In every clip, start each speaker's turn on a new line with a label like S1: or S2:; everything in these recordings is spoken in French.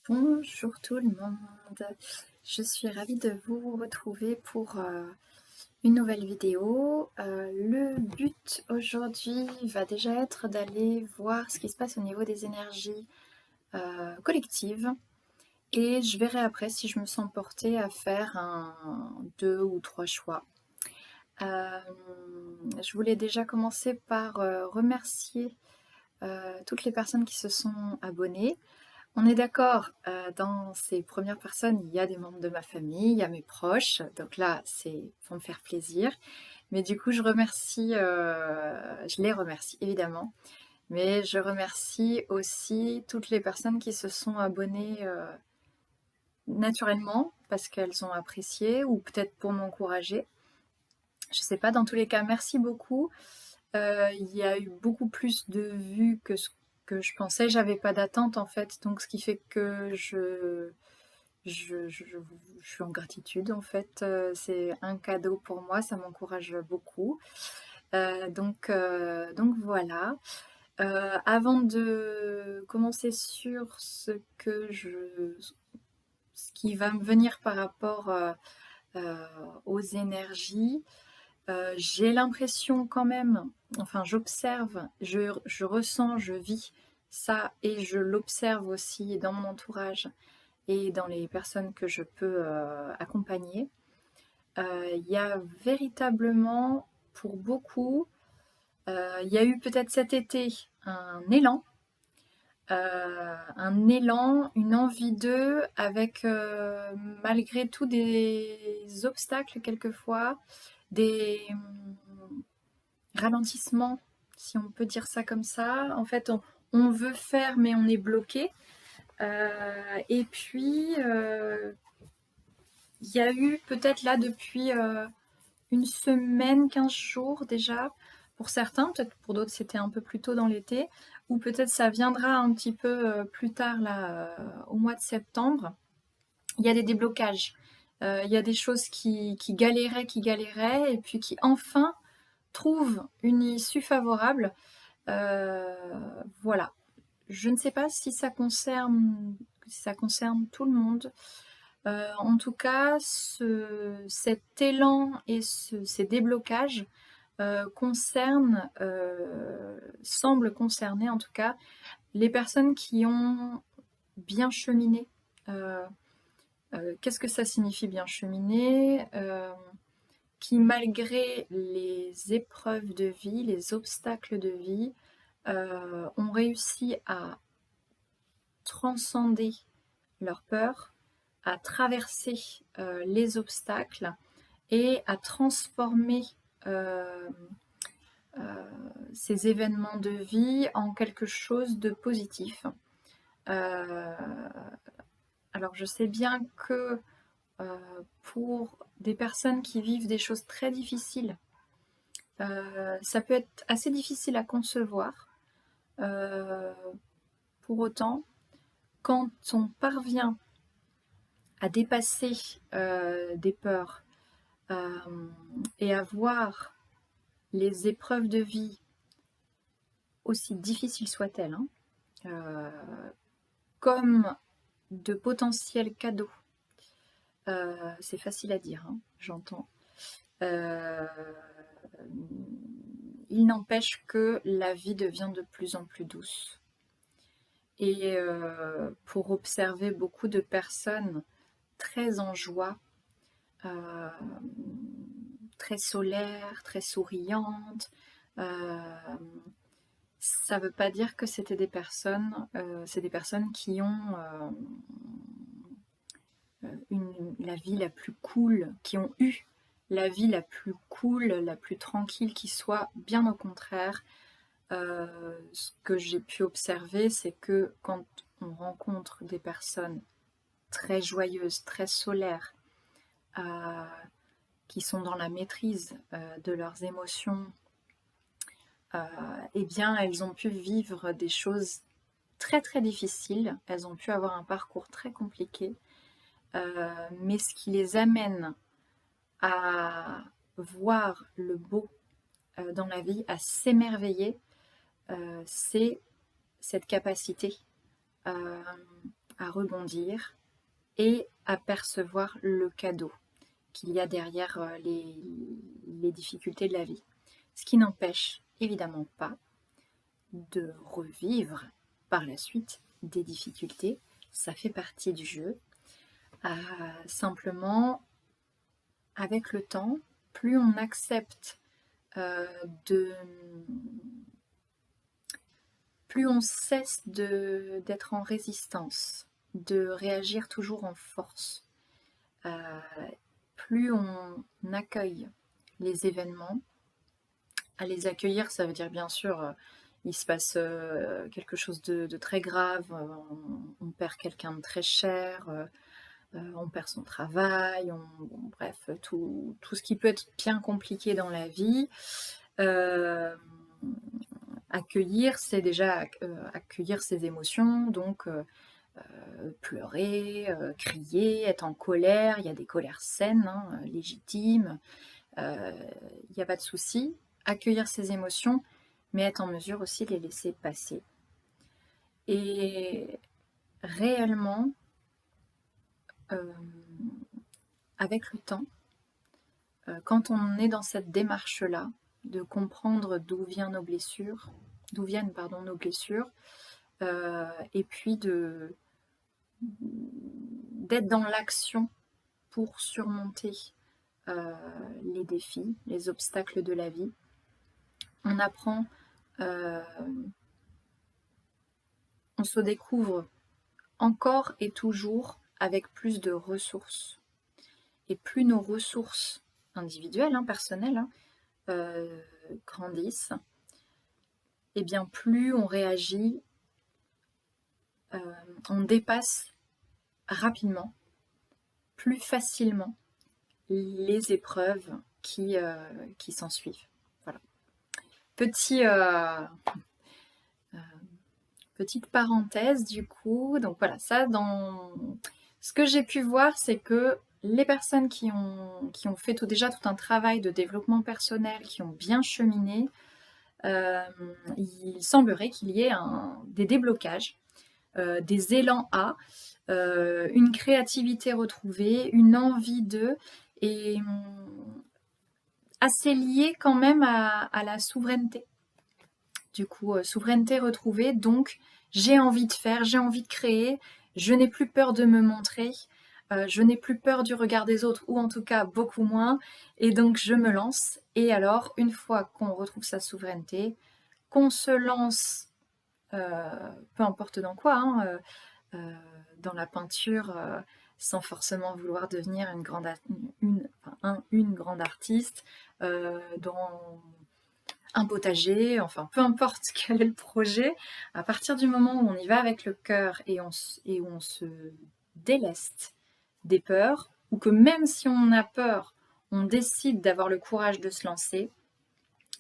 S1: Bonjour tout le monde, je suis ravie de vous retrouver pour une nouvelle vidéo. Le but aujourd'hui va déjà être d'aller voir ce qui se passe au niveau des énergies collectives et je verrai après si je me sens portée à faire deux ou trois choix. Je voulais déjà commencer par remercier toutes les personnes qui se sont abonnées. On est d'accord, dans ces premières personnes, il y a des membres de ma famille, il y a mes proches, donc là, c'est pour me faire plaisir. Mais du coup, je les remercie évidemment, mais je remercie aussi toutes les personnes qui se sont abonnées, naturellement, parce qu'elles ont apprécié ou peut-être pour m'encourager. Je sais pas, dans tous les cas, merci beaucoup. Il y a eu beaucoup plus de vues que ce que je pensais. J'avais pas d'attente en fait, donc ce qui fait que je suis en gratitude en fait. C'est un cadeau pour moi, ça m'encourage beaucoup. Donc voilà. Avant de commencer sur ce qui va me venir par rapport aux énergies, j'ai l'impression quand même, enfin j'observe, je ressens, je vis ça et je l'observe aussi dans mon entourage et dans les personnes que je peux accompagner. Il y a véritablement, pour beaucoup, il y a eu peut-être cet été un élan, une envie d'eux, avec malgré tout des obstacles quelquefois, des ralentissements, si on peut dire ça comme ça. En fait, on veut faire, mais on est bloqué. Et puis, il y a eu peut-être là depuis une semaine, 15 jours déjà, pour certains, peut-être pour d'autres c'était un peu plus tôt dans l'été, ou peut-être ça viendra un petit peu plus tard là, au mois de septembre. Il y a des déblocages. Il y a des choses qui galéraient, et puis qui enfin trouvent une issue favorable. Voilà. Je ne sais pas si ça concerne tout le monde. En tout cas, cet élan et ces déblocages semblent concerner en tout cas les personnes qui ont bien cheminé. Qu'est-ce que ça signifie bien cheminer? Qui malgré les épreuves de vie, les obstacles de vie, ont réussi à transcender leur peur, à traverser les obstacles et à transformer euh, ces événements de vie en quelque chose de positif. Euh, alors je sais bien que pour des personnes qui vivent des choses très difficiles, ça peut être assez difficile à concevoir. Euh, pour autant, quand on parvient à dépasser des peurs et à voir les épreuves de vie, aussi difficiles soient-elles, hein, comme de potentiels cadeaux. C'est facile à dire, hein, j'entends. Euh, il n'empêche que la vie devient de plus en plus douce. Et pour observer beaucoup de personnes très en joie, euh, très solaires, très souriantes, ça ne veut pas dire que c'est des personnes qui ont la vie la plus cool, qui ont eu la vie la plus cool, la plus tranquille qui soit. Bien au contraire, ce que j'ai pu observer, c'est que quand on rencontre des personnes très joyeuses, très solaires, euh, qui sont dans la maîtrise de leurs émotions, eh bien, elles ont pu vivre des choses très très difficiles, elles ont pu avoir un parcours très compliqué, mais ce qui les amène à voir le beau dans la vie, à s'émerveiller, c'est cette capacité euh, à rebondir et à percevoir le cadeau qu'il y a derrière les difficultés de la vie. Ce qui n'empêche évidemment pas de revivre par la suite des difficultés, ça fait partie du jeu. Simplement, avec le temps, plus on accepte plus on cesse d'être en résistance, de réagir toujours en force, plus on accueille les événements. À les accueillir, ça veut dire bien sûr, il se passe quelque chose de très grave, on perd quelqu'un de très cher, on perd son travail, bon, bref, tout ce qui peut être bien compliqué dans la vie. Accueillir, c'est déjà accueillir ses émotions, donc pleurer, crier, être en colère. Il y a des colères saines, hein, légitimes, il n'y a pas de souci. Accueillir ses émotions, mais être en mesure aussi de les laisser passer. Et réellement, avec le temps, quand on est dans cette démarche-là, de comprendre d'où viennent nos blessures, et puis d'être dans l'action pour surmonter les défis, les obstacles de la vie. On apprend, on se découvre encore et toujours avec plus de ressources. Et plus nos ressources individuelles, personnelles, grandissent, et bien plus on réagit, on dépasse rapidement, plus facilement les épreuves qui s'ensuivent. Voilà. Petite parenthèse du coup, donc voilà, ça ce que j'ai pu voir, c'est que les personnes qui ont fait déjà tout un travail de développement personnel, qui ont bien cheminé, il semblerait qu'il y ait des déblocages, des élans une créativité retrouvée, une envie et assez liée quand même à la souveraineté. Du coup, souveraineté retrouvée, donc j'ai envie de faire, j'ai envie de créer, je n'ai plus peur de me montrer, je n'ai plus peur du regard des autres, ou en tout cas beaucoup moins, et donc je me lance. Et alors, une fois qu'on retrouve sa souveraineté, qu'on se lance, peu importe dans quoi, dans la peinture, sans forcément vouloir devenir une grande artiste, dans un potager, enfin peu importe quel est le projet, à partir du moment où on y va avec le cœur et où on se déleste des peurs, ou que même si on a peur, on décide d'avoir le courage de se lancer,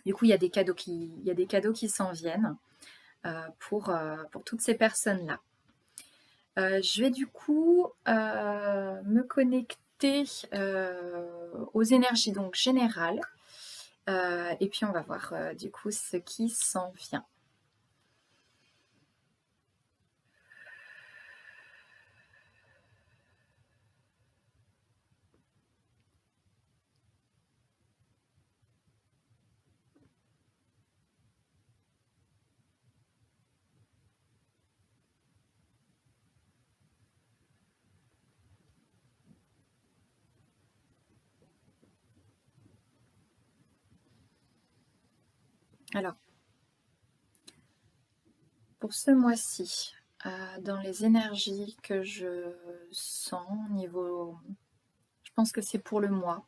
S1: du coup il y a des cadeaux qui s'en viennent pour toutes ces personnes-là. Je vais du coup me connecter aux énergies donc générales. Et puis on va voir du coup ce qui s'en vient. Alors, pour ce mois-ci, dans les énergies que je sens je pense que c'est pour le mois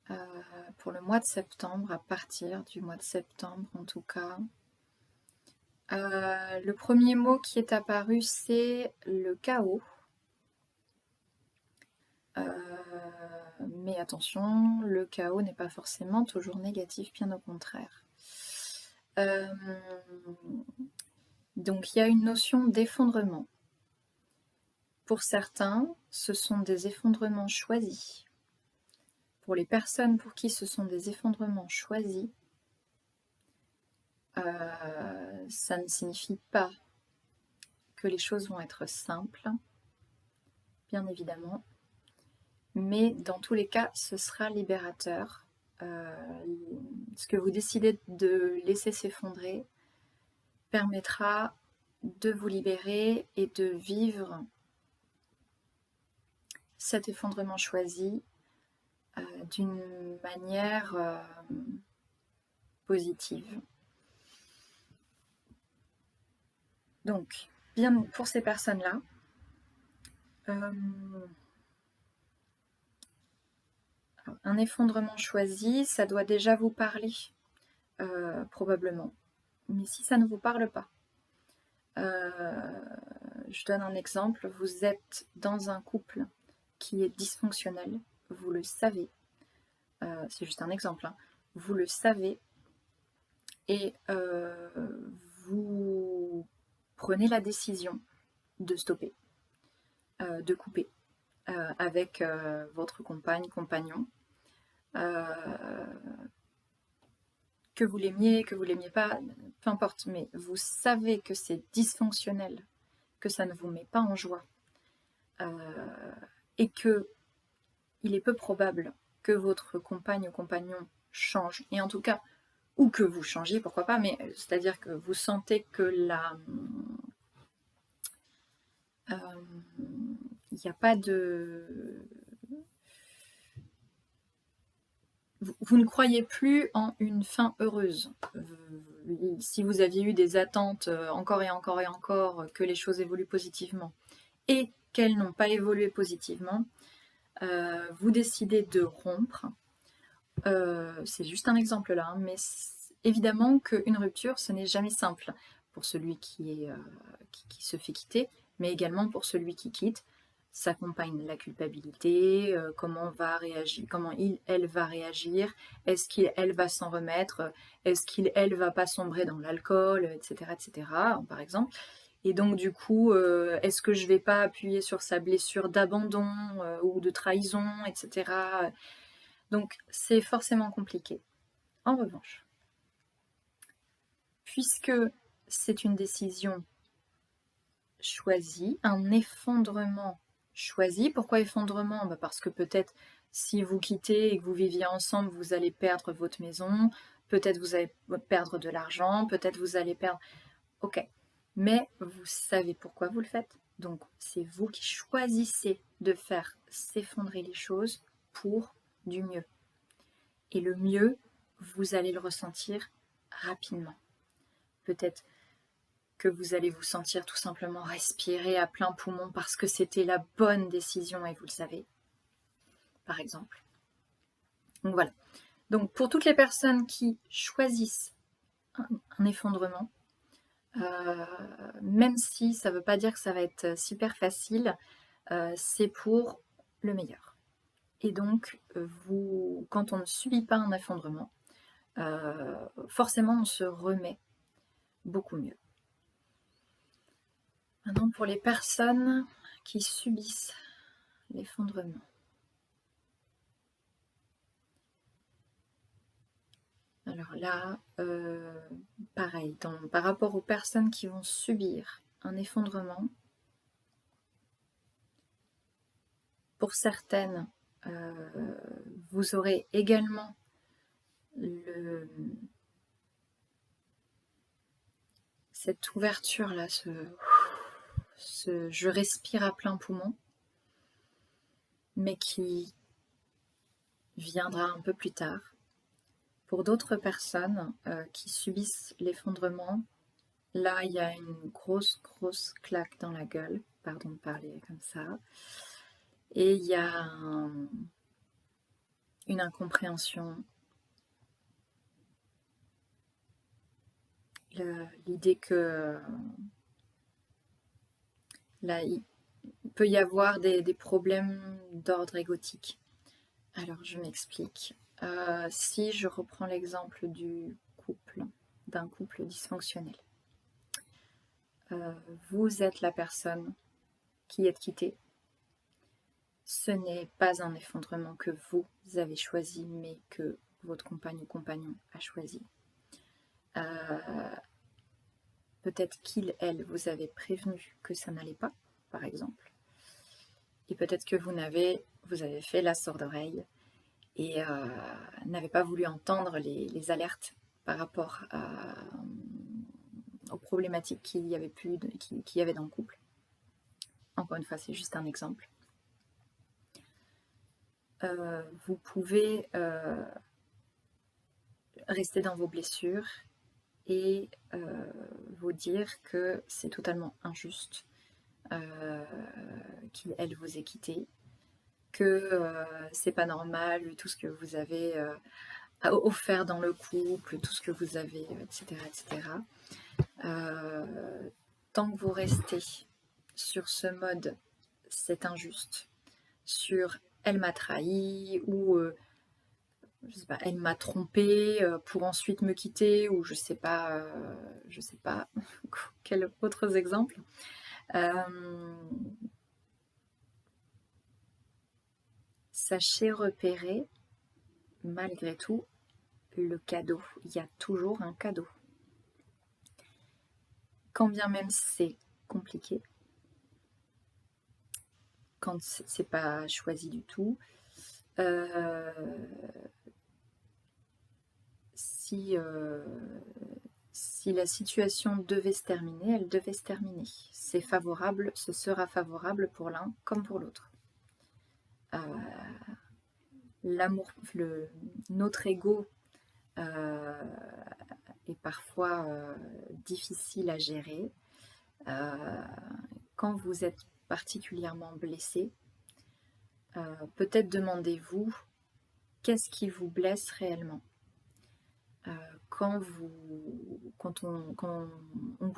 S1: de septembre, à partir du mois de septembre en tout cas. Le premier mot qui est apparu, c'est le chaos. Mais attention, le chaos n'est pas forcément toujours négatif, bien au contraire. Donc il y a une notion d'effondrement. Pour certains, ce sont des effondrements choisis. Pour les personnes pour qui ce sont des effondrements choisis, ça ne signifie pas que les choses vont être simples, bien évidemment, mais dans tous les cas, ce sera libérateur. Ce que vous décidez de laisser s'effondrer permettra de vous libérer et de vivre cet effondrement choisi d'une manière positive. Donc, bien pour ces personnes-là, un effondrement choisi, ça doit déjà vous parler, probablement. Mais si ça ne vous parle pas, je donne un exemple, vous êtes dans un couple qui est dysfonctionnel, vous le savez, c'est juste un exemple, hein. Vous le savez, et vous prenez la décision de stopper, de couper avec votre compagne, compagnon, que vous l'aimiez pas, peu importe, mais vous savez que c'est dysfonctionnel, que ça ne vous met pas en joie, et que il est peu probable que votre compagne ou compagnon change, et en tout cas, ou que vous changiez, pourquoi pas, mais c'est-à-dire que vous sentez que il n'y a pas de... Vous ne croyez plus en une fin heureuse. Si vous aviez eu des attentes encore et encore et encore que les choses évoluent positivement et qu'elles n'ont pas évolué positivement, vous décidez de rompre. C'est juste un exemple là, hein, mais évidemment qu'une rupture, ce n'est jamais simple pour celui qui se fait quitter, mais également pour celui qui quitte. S'accompagne la culpabilité, comment elle va réagir, est-ce elle va s'en remettre, est-ce elle va pas sombrer dans l'alcool, etc., etc., par exemple. Et donc du coup, est-ce que je vais pas appuyer sur sa blessure d'abandon ou de trahison, etc. Donc c'est forcément compliqué. En revanche, puisque c'est une décision choisie, un effondrement choisi. Pourquoi effondrement? Parce que peut-être si vous quittez et que vous viviez ensemble, vous allez perdre votre maison, peut-être vous allez perdre de l'argent, peut-être vous allez perdre... Ok, mais vous savez pourquoi vous le faites. Donc c'est vous qui choisissez de faire s'effondrer les choses pour du mieux. Et le mieux, vous allez le ressentir rapidement. Peut-être que vous allez vous sentir tout simplement respirer à plein poumon parce que c'était la bonne décision et vous le savez, par exemple. Donc voilà. Donc pour toutes les personnes qui choisissent un effondrement, même si ça ne veut pas dire que ça va être super facile, c'est pour le meilleur. Et donc, quand on ne subit pas un effondrement, forcément on se remet beaucoup mieux. Maintenant, pour les personnes qui subissent l'effondrement. Alors là, pareil, par rapport aux personnes qui vont subir un effondrement, pour certaines, vous aurez également cette ouverture-là, ce je respire à plein poumon, mais qui viendra un peu plus tard. Pour d'autres personnes qui subissent l'effondrement, là, il y a une grosse claque dans la gueule, pardon de parler comme ça, et il y a une incompréhension, l'idée que là, il peut y avoir des problèmes d'ordre égotique. Alors, je m'explique. Si je reprends l'exemple d'un couple dysfonctionnel, vous êtes la personne qui est quittée. Ce n'est pas un effondrement que vous avez choisi, mais que votre compagne ou compagnon a choisi. peut-être qu'il, elle, vous avait prévenu que ça n'allait pas, par exemple. Et peut-être que vous avez fait la sourde oreille et n'avez pas voulu entendre les alertes par rapport aux problématiques qu'il y avait, qu'il y avait dans le couple. Encore une fois, c'est juste un exemple. Vous pouvez rester dans vos blessures et vous dire que c'est totalement injuste qu'il, elle, vous ait quitté, que c'est pas normal, vu tout ce que vous avez offert dans le couple, tout ce que vous avez, etc. etc. Tant que vous restez sur ce mode c'est injuste, sur elle m'a trahi ou je sais pas, elle m'a trompé pour ensuite me quitter ou je sais pas quels autres exemples. Sachez repérer malgré tout le cadeau. Il y a toujours un cadeau. Quand bien même c'est compliqué, quand c'est pas choisi du tout, si la situation devait se terminer, elle devait se terminer. C'est favorable, ce sera favorable pour l'un comme pour l'autre. L'amour, notre ego est parfois difficile à gérer. Quand vous êtes particulièrement blessé, peut-être demandez-vous qu'est-ce qui vous blesse réellement. Quand on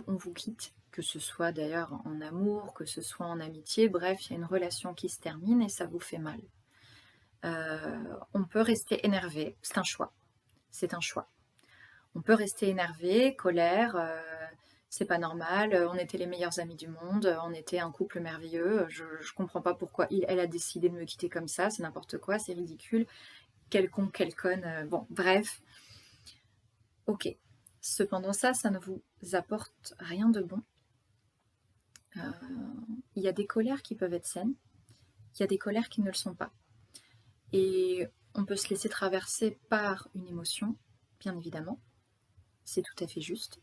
S1: vous quitte, que ce soit d'ailleurs en amour, que ce soit en amitié, bref, il y a une relation qui se termine et ça vous fait mal. On peut rester énervé, c'est un choix. On peut rester énervé, colère, c'est pas normal, on était les meilleurs amis du monde, on était un couple merveilleux, je comprends pas pourquoi elle a décidé de me quitter comme ça, c'est n'importe quoi, c'est ridicule, quel con, quelle conne, bon, bref. Ok. Cependant ça ne vous apporte rien de bon. Il y a des colères qui peuvent être saines, il y a des colères qui ne le sont pas. Et on peut se laisser traverser par une émotion, bien évidemment, c'est tout à fait juste.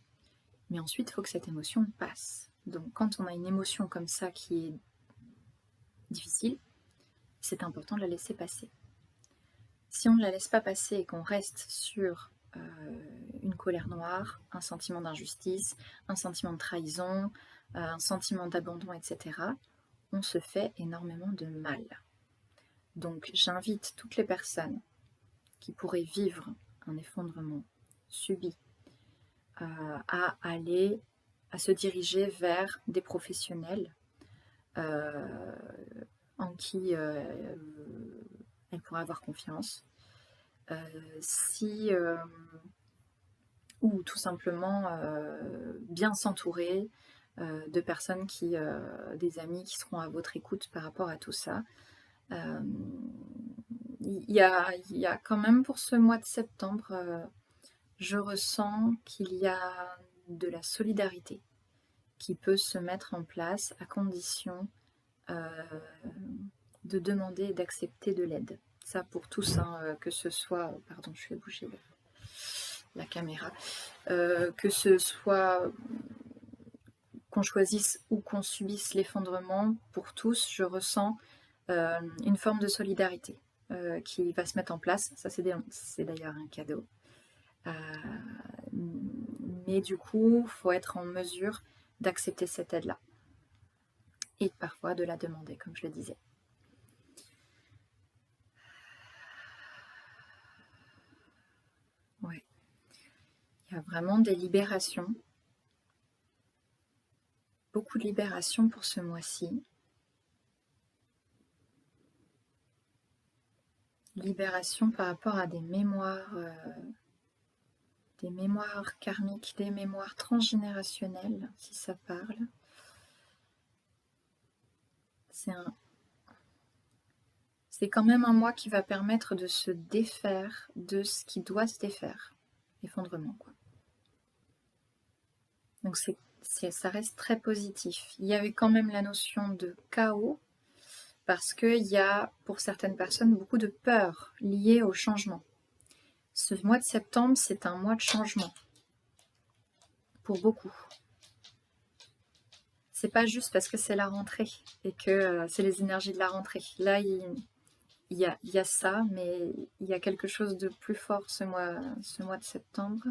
S1: Mais ensuite, il faut que cette émotion passe. Donc quand on a une émotion comme ça qui est difficile, c'est important de la laisser passer. Si on ne la laisse pas passer et qu'on reste sur une colère noire, un sentiment d'injustice, un sentiment de trahison, un sentiment d'abandon, etc., on se fait énormément de mal. Donc j'invite toutes les personnes qui pourraient vivre un effondrement subi à se diriger vers des professionnels en qui elle pourra avoir confiance. Ou tout simplement bien s'entourer de personnes des amis qui seront à votre écoute par rapport à tout ça. Il y a quand même pour ce mois de septembre, je ressens qu'il y a de la solidarité qui peut se mettre en place à condition de demander et d'accepter de l'aide. Ça pour tous, hein, que ce soit... Pardon, je fais bouger la caméra. Que ce soit qu'on choisisse ou qu'on subisse l'effondrement, pour tous, je ressens une forme de solidarité qui va se mettre en place. Ça, c'est d'ailleurs un cadeau. Mais du coup, il faut être en mesure d'accepter cette aide-là. Et parfois de la demander, comme je le disais. Ouais. Il y a vraiment des libérations. Beaucoup de libérations pour ce mois-ci. Libération par rapport à des mémoires karmiques, des mémoires transgénérationnelles, si ça parle. C'est quand même un mois qui va permettre de se défaire de ce qui doit se défaire. Effondrement, quoi. Donc ça reste très positif. Il y avait quand même la notion de chaos, parce qu'il y a, pour certaines personnes, beaucoup de peur liée au changement. Ce mois de septembre, c'est un mois de changement, pour beaucoup. C'est pas juste parce que c'est la rentrée, et que c'est les énergies de la rentrée. Là, il y a ça, mais il y a quelque chose de plus fort ce mois de septembre.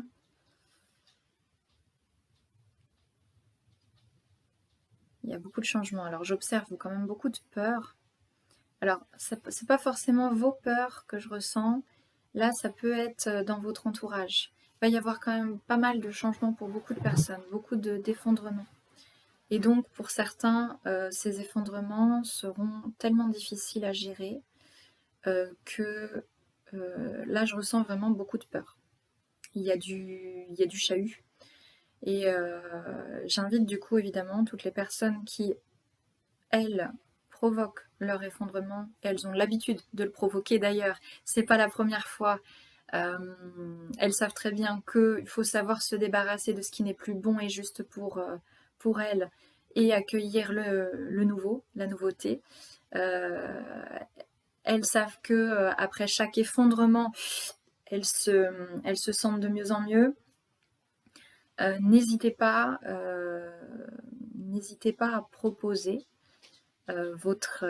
S1: Il y a beaucoup de changements. Alors j'observe quand même beaucoup de peur. Alors, c'est pas forcément vos peurs que je ressens. Là, ça peut être dans votre entourage. Il va y avoir quand même pas mal de changements pour beaucoup de personnes, beaucoup d'effondrements. Et donc, pour certains, ces effondrements seront tellement difficiles à gérer que là, je ressens vraiment beaucoup de peur. Il y a du chahut. Et j'invite du coup, évidemment, toutes les personnes qui, elles, provoquent leur effondrement, et elles ont l'habitude de le provoquer d'ailleurs, c'est pas la première fois, elles savent très bien qu'il faut savoir se débarrasser de ce qui n'est plus bon et juste pour elles, et accueillir le nouveau, la nouveauté. Elles savent que après chaque effondrement, elles se sentent de mieux en mieux. N'hésitez pas à proposer votre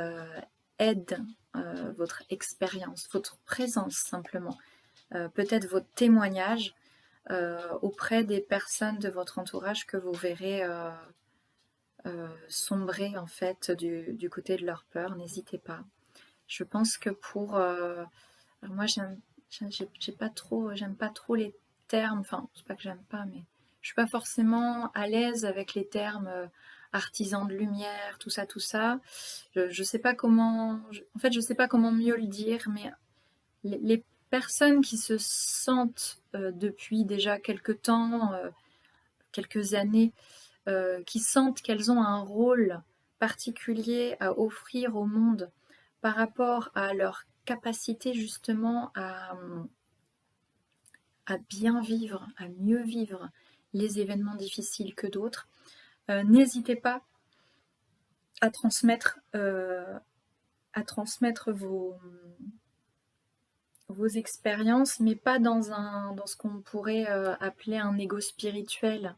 S1: aide, votre expérience, votre présence simplement, peut-être votre témoignage auprès des personnes de votre entourage que vous verrez sombrer en fait du côté de leur peur. N'hésitez pas. Je pense que alors moi j'aime pas trop les termes, enfin c'est pas que j'aime pas, mais je suis pas forcément à l'aise avec les termes artisans de lumière, tout ça. Je sais pas comment, en fait je sais pas comment mieux le dire, mais les personnes qui se sentent depuis déjà quelques temps, quelques années, qui sentent qu'elles ont un rôle particulier à offrir au monde par rapport à leur capacité justement à bien vivre, à mieux vivre les événements difficiles que d'autres, n'hésitez pas à transmettre vos expériences, mais pas dans ce qu'on pourrait appeler un ego spirituel.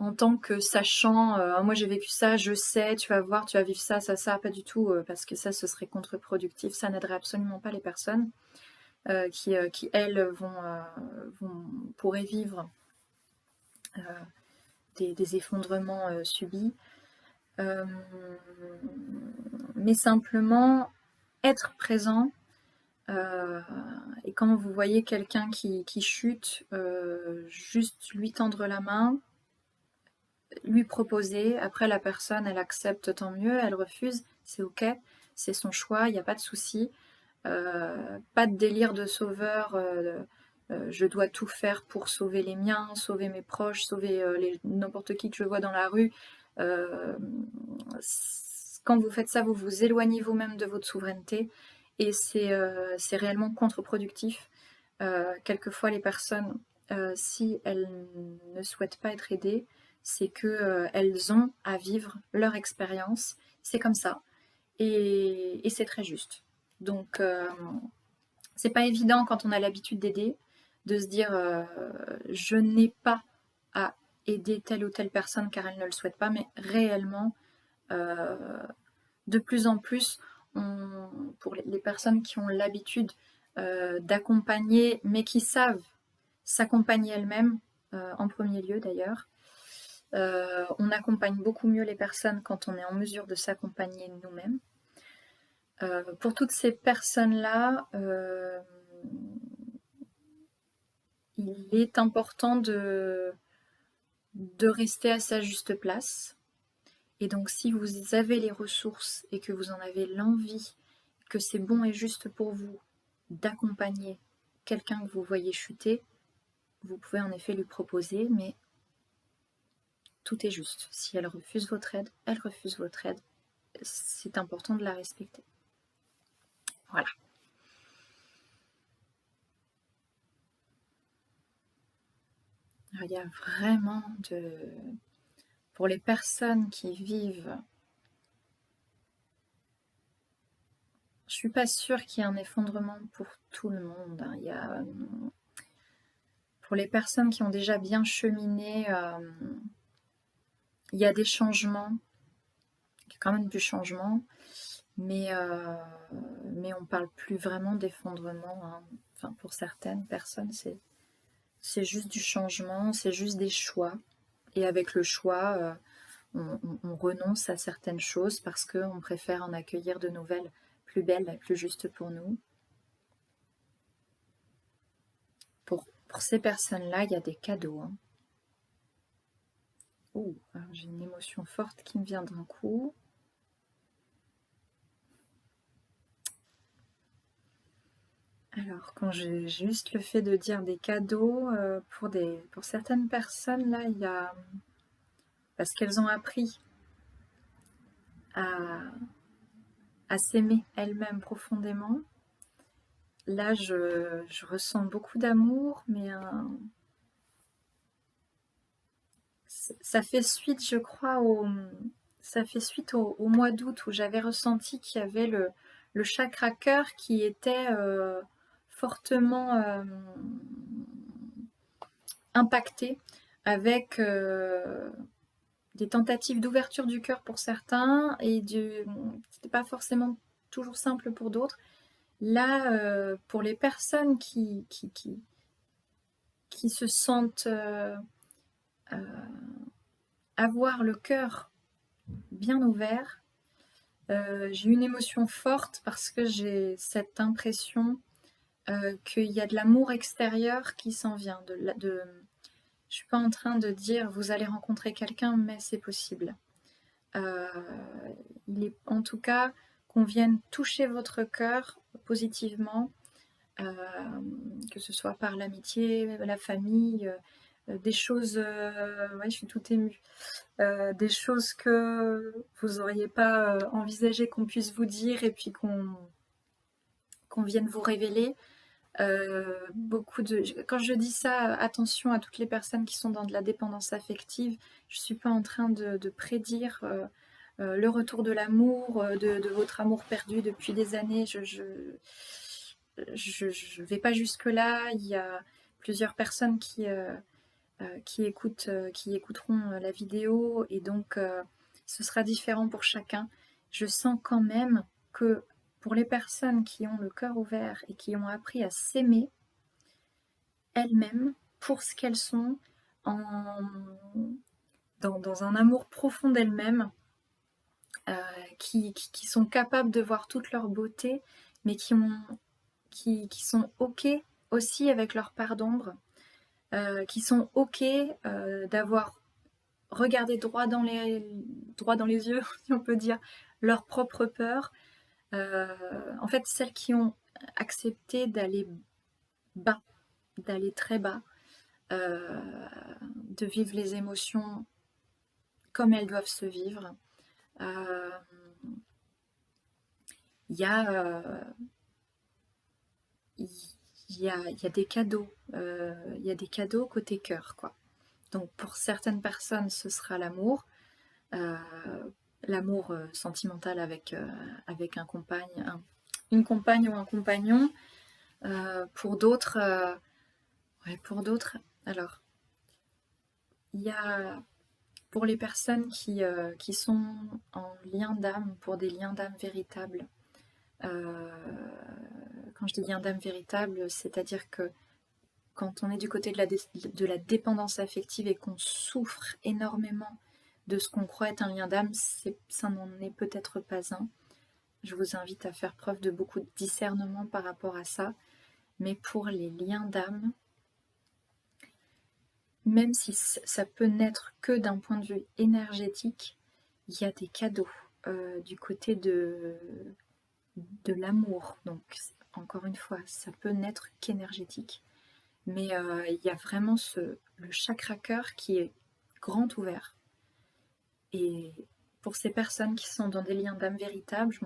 S1: En tant que sachant, moi j'ai vécu ça, je sais, tu vas voir, tu vas vivre ça, pas du tout, parce que ça, ce serait contre-productif, ça n'aiderait absolument pas les personnes qui elles, pourraient vivre des effondrements subis. Mais simplement être présent, et quand vous voyez quelqu'un qui chute, juste lui tendre la main, lui proposer. Après, la personne, elle accepte, tant mieux. Elle refuse, c'est ok, c'est son choix, il n'y a pas de souci. Pas de délire de sauveur. Je dois tout faire pour sauver les miens, sauver mes proches, sauver n'importe qui que je vois dans la rue. Quand vous faites ça, vous vous éloignez vous-même de votre souveraineté, et c'est réellement contre-productif. Quelquefois, les personnes, si elles ne souhaitent pas être aidées, c'est qu'elles ont à vivre leur expérience. C'est comme ça. Et c'est très juste. Donc, c'est pas évident quand on a l'habitude d'aider, de se dire je n'ai pas à aider telle ou telle personne car elle ne le souhaite pas, mais réellement, de plus en plus, pour les personnes qui ont l'habitude d'accompagner, mais qui savent s'accompagner elles-mêmes, en premier lieu d'ailleurs, on accompagne beaucoup mieux les personnes quand on est en mesure de s'accompagner nous-mêmes. Pour toutes ces personnes-là, il est important de rester à sa juste place. Et donc si vous avez les ressources et que vous en avez l'envie, que c'est bon et juste pour vous d'accompagner quelqu'un que vous voyez chuter, vous pouvez en effet lui proposer, mais tout est juste. Si elle refuse votre aide, elle refuse votre aide. C'est important de la respecter. Voilà. Alors, il y a vraiment pour les personnes qui vivent, je suis pas sûre qu'il y ait un effondrement pour tout le monde, hein. Pour les personnes qui ont déjà bien cheminé, il y a des changements, il y a quand même du changement, mais on parle plus vraiment d'effondrement, hein. Enfin, pour certaines personnes, c'est juste du changement, c'est juste des choix. Et avec le choix, on renonce à certaines choses parce qu'on préfère en accueillir de nouvelles plus belles et plus justes pour nous. Pour ces personnes-là, il y a des cadeaux, hein. Ouh, alors j'ai une émotion forte qui me vient d'un coup. Alors, quand j'ai juste le fait de dire des cadeaux, pour certaines personnes, là, il y a... Parce qu'elles ont appris à, à s'aimer elles-mêmes profondément. Là, je ressens beaucoup d'amour, mais ça fait suite, je crois, ça fait suite au mois d'août où j'avais ressenti qu'il y avait le chakra cœur qui était fortement impacté avec des tentatives d'ouverture du cœur pour certains et c'était pas forcément toujours simple pour d'autres. Là, pour les personnes qui se sentent avoir le cœur bien ouvert, j'ai une émotion forte parce que j'ai cette impression qu'il y a de l'amour extérieur qui s'en vient. Je suis pas en train de dire vous allez rencontrer quelqu'un, mais c'est possible. Il est en tout cas qu'on vienne toucher votre cœur positivement, que ce soit par l'amitié, la famille, des choses, ouais, je suis toute émue, des choses que vous n'auriez pas envisagé qu'on puisse vous dire et puis qu'on vienne vous révéler. Quand je dis ça, attention à toutes les personnes qui sont dans de la dépendance affective. Je ne suis pas en train de prédire le retour de l'amour, de votre amour perdu depuis des années. Je vais pas jusque-là. Il y a plusieurs personnes qui écouteront la vidéo et donc ce sera différent pour chacun. Je sens quand même que pour les personnes qui ont le cœur ouvert et qui ont appris à s'aimer elles-mêmes pour ce qu'elles sont, dans un amour profond d'elles-mêmes, qui sont capables de voir toute leur beauté, mais qui sont OK aussi avec leur part d'ombre, qui sont OK d'avoir regardé droit dans les yeux, si on peut dire, leur propre peur. En fait, celles qui ont accepté d'aller bas, d'aller très bas, de vivre les émotions comme elles doivent se vivre. Il y a des cadeaux, il y a des cadeaux côté cœur, quoi. Donc pour certaines personnes, ce sera l'amour, l'amour sentimental avec une compagne ou un compagnon. Pour d'autres, alors il y a pour les personnes qui sont en lien d'âme, pour des liens d'âme véritables. Quand je dis lien d'âme véritable, c'est-à-dire que quand on est du côté de la dépendance affective et qu'on souffre énormément de ce qu'on croit être un lien d'âme, ça n'en est peut-être pas un. Je vous invite à faire preuve de beaucoup de discernement par rapport à ça. Mais pour les liens d'âme, même si ça peut n'être que d'un point de vue énergétique, il y a des cadeaux du côté de l'amour. Donc, encore une fois, ça peut n'être qu'énergétique. Mais il y a vraiment le chakra cœur qui est grand ouvert. Et pour ces personnes qui sont dans des liens d'âme véritables,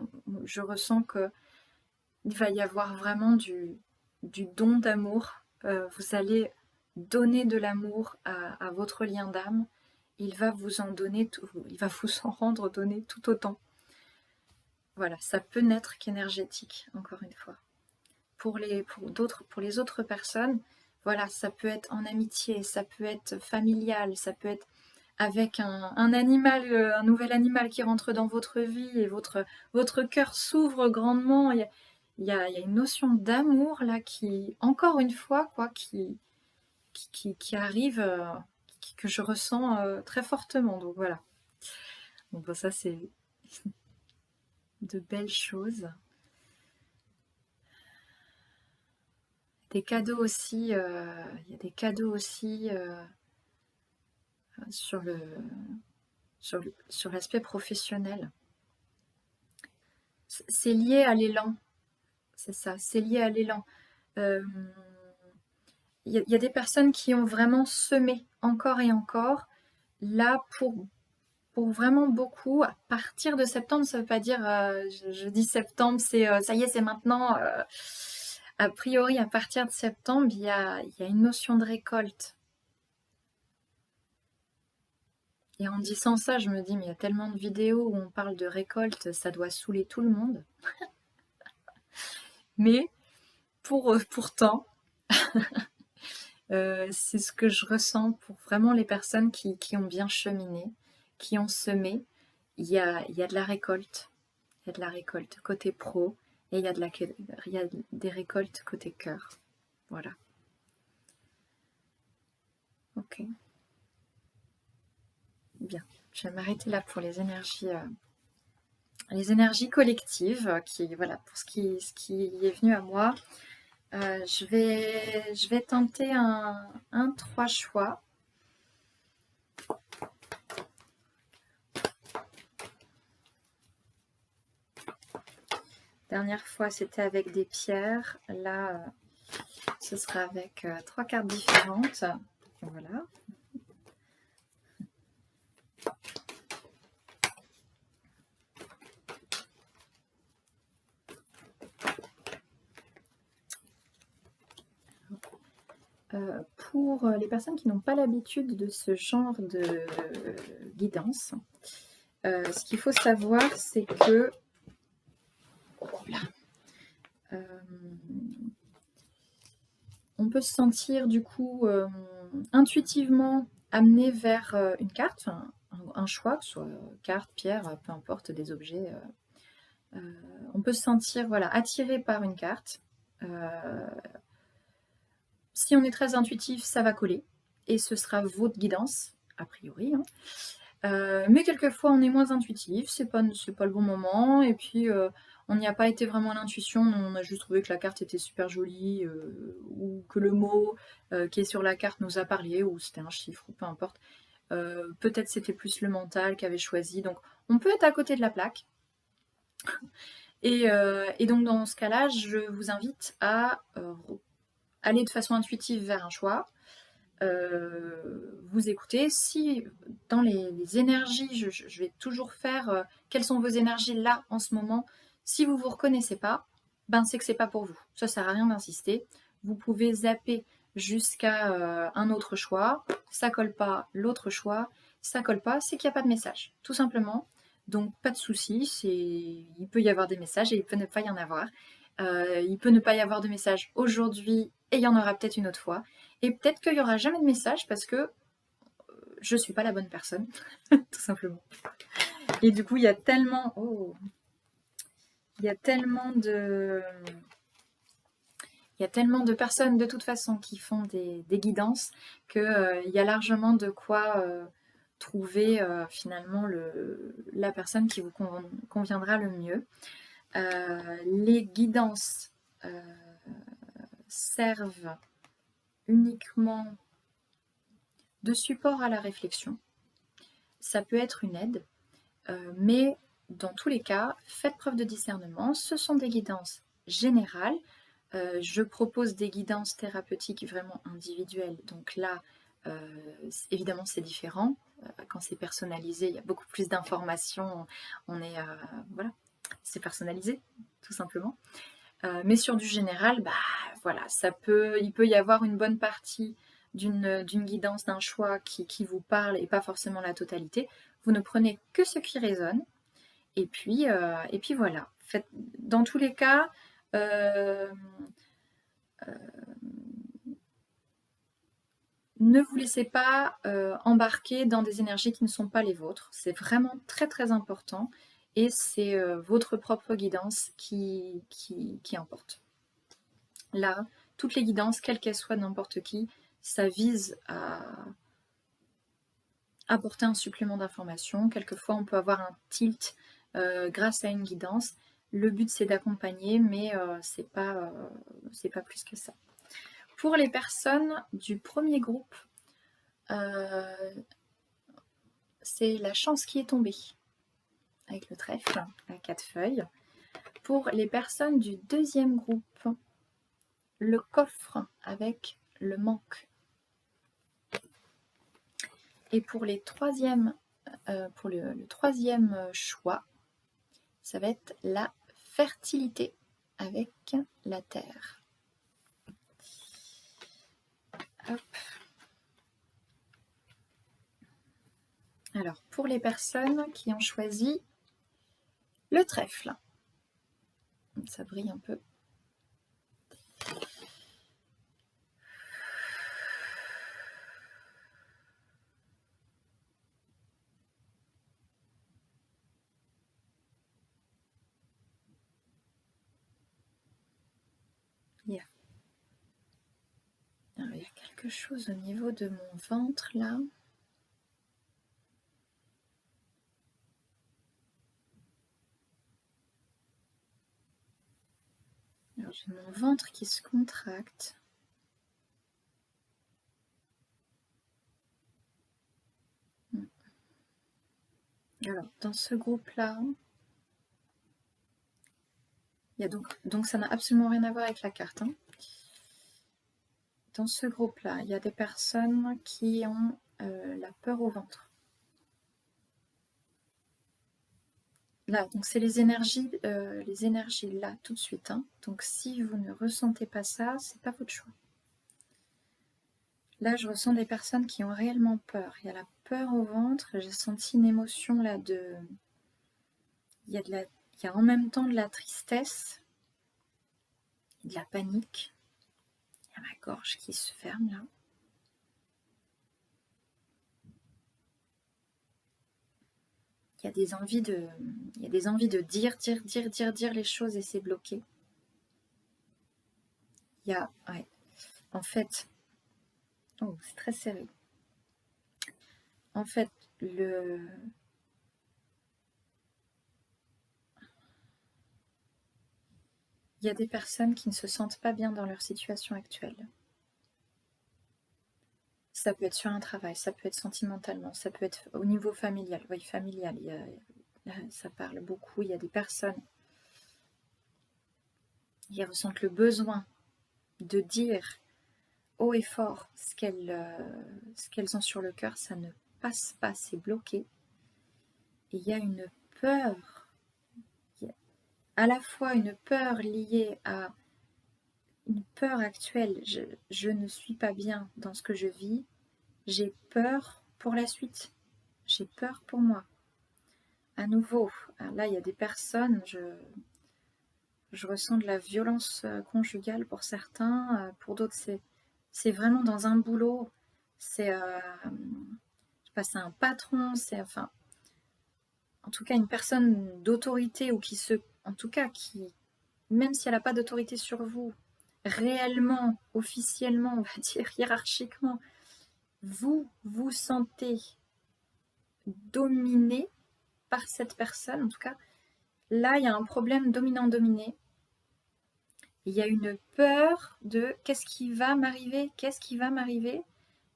S1: je ressens qu'il va y avoir vraiment du don d'amour. Vous allez donnez de l'amour à votre lien d'âme, il va vous en donner, il va vous en rendre donner tout autant. Voilà, ça peut n'être qu'énergétique, encore une fois. Pour les autres personnes, voilà, ça peut être en amitié, ça peut être familial, ça peut être avec un animal, un nouvel animal qui rentre dans votre vie et votre cœur s'ouvre grandement. Il y a une notion d'amour là qui, encore une fois, quoi, qui arrive, que je ressens très fortement. Donc voilà. Donc bon, ça c'est de belles choses. Des cadeaux aussi, il y a des cadeaux aussi sur l'aspect professionnel. C'est lié à l'élan, c'est ça, c'est lié à l'élan. Il y a des personnes qui ont vraiment semé encore et encore. Là, pour vraiment beaucoup, à partir de septembre, ça ne veut pas dire, je dis septembre, c'est ça y est, c'est maintenant. A priori, à partir de septembre, il y a une notion de récolte. Et en disant ça, je me dis, mais il y a tellement de vidéos où on parle de récolte, ça doit saouler tout le monde. Mais pourtant, c'est ce que je ressens pour vraiment les personnes qui ont bien cheminé, qui ont semé. Il y a de la récolte. Il y a de la récolte côté pro et il y a des récoltes côté cœur. Voilà. Ok. Bien. Je vais m'arrêter là pour les énergies collectives, voilà, pour ce qui est venu à moi. Je vais tenter un 3 choix. Dernière fois, c'était avec des pierres. Là, ce sera avec 3 cartes différentes. Voilà. Pour les personnes qui n'ont pas l'habitude de ce genre de guidance, ce qu'il faut savoir, c'est que on peut se sentir du coup intuitivement amené vers une carte, un choix, que ce soit carte, pierre, peu importe, des objets. On peut se sentir attiré par une carte. Si on est très intuitif, ça va coller et ce sera votre guidance, a priori. Mais quelquefois, on est moins intuitif, c'est pas le bon moment, et puis on n'y a pas été vraiment à l'intuition, on a juste trouvé que la carte était super jolie, ou que le mot qui est sur la carte nous a parlé, ou c'était un chiffre, ou peu importe. Peut-être c'était plus le mental qui avait choisi, donc on peut être à côté de la plaque. Et donc dans ce cas-là, je vous invite à aller de façon intuitive vers un choix, vous écoutez. Si dans les énergies, je vais toujours faire quelles sont vos énergies là en ce moment. Si vous ne vous reconnaissez pas, ben c'est que c'est pas pour vous. Ça sert à rien d'insister. Vous pouvez zapper jusqu'à un autre choix. Ça colle pas, l'autre choix. Ça colle pas, c'est qu'il n'y a pas de message, tout simplement. Donc pas de souci. Il peut y avoir des messages et il peut ne pas y en avoir. Il peut ne pas y avoir de message aujourd'hui et il y en aura peut-être une autre fois. Et peut-être qu'il n'y aura jamais de message parce que je ne suis pas la bonne personne, tout simplement. Et du coup, il y a tellement... il y a tellement de... Il y a tellement de personnes de toute façon qui font des guidances qu'il y a largement de quoi trouver finalement la personne qui vous conviendra le mieux. Les guidances servent uniquement de support à la réflexion. Ça peut être une aide, mais dans tous les cas, faites preuve de discernement. Ce sont des guidances générales. Je propose des guidances thérapeutiques vraiment individuelles. Donc là, évidemment, c'est différent. Quand c'est personnalisé, il y a beaucoup plus d'informations. Voilà, c'est personnalisé, tout simplement. Mais sur du général, il peut y avoir une bonne partie d'une guidance, d'un choix qui vous parle et pas forcément la totalité. Vous ne prenez que ce qui résonne. Et puis voilà. Dans tous les cas, ne vous laissez pas embarquer dans des énergies qui ne sont pas les vôtres. C'est vraiment très très important. Et c'est votre propre guidance qui importe. Là, toutes les guidances, quelles qu'elles soient de n'importe qui, ça vise à apporter un supplément d'information. Quelquefois, on peut avoir un tilt grâce à une guidance. Le but, c'est d'accompagner, mais c'est pas plus que ça. Pour les personnes du premier groupe, c'est la chance qui est tombée avec le trèfle à 4 feuilles. Pour les personnes du deuxième groupe, le coffre avec le manque. Et pour les troisièmes, pour le troisième choix, ça va être la fertilité avec la terre. Hop. Alors, pour les personnes qui ont choisi le trèfle, ça brille un peu. Alors, il y a quelque chose au niveau de mon ventre là. Alors, j'ai mon ventre qui se contracte. Alors, dans ce groupe-là, il y a donc ça n'a absolument rien à voir avec la carte. Dans ce groupe-là, il y a des personnes qui ont la peur au ventre. Là, donc c'est les énergies là tout de suite. Donc si vous ne ressentez pas ça, c'est pas votre choix. Là, je ressens des personnes qui ont réellement peur. Il y a la peur au ventre. J'ai senti une émotion là de. Il y a en même temps de la tristesse, de la panique. Il y a ma gorge qui se ferme là. Il y a des envies de dire les choses et c'est bloqué. Il y a, ouais, en fait, oh, c'est très serré. En fait, il y a des personnes qui ne se sentent pas bien dans leur situation actuelle. Ça peut être sur un travail, ça peut être sentimentalement, ça peut être au niveau familial. Oui, familial, ça parle beaucoup. Il y a des personnes qui ressentent le besoin de dire haut et fort ce qu'elles ont sur le cœur. Ça ne passe pas, c'est bloqué. Et il y a une peur, à la fois une peur liée à une peur actuelle. Je ne suis pas bien dans ce que je vis. J'ai peur pour la suite. J'ai peur pour moi. À nouveau, là, il y a des personnes, je ressens de la violence conjugale pour certains. Pour d'autres, c'est vraiment dans un boulot. C'est un patron. C'est enfin, en tout cas, une personne d'autorité ou en tout cas, même si elle n'a pas d'autorité sur vous, réellement, officiellement, on va dire hiérarchiquement, vous vous sentez dominé par cette personne. En tout cas, là, il y a un problème dominant-dominé. Il y a une peur de qu'est-ce qui va m'arriver,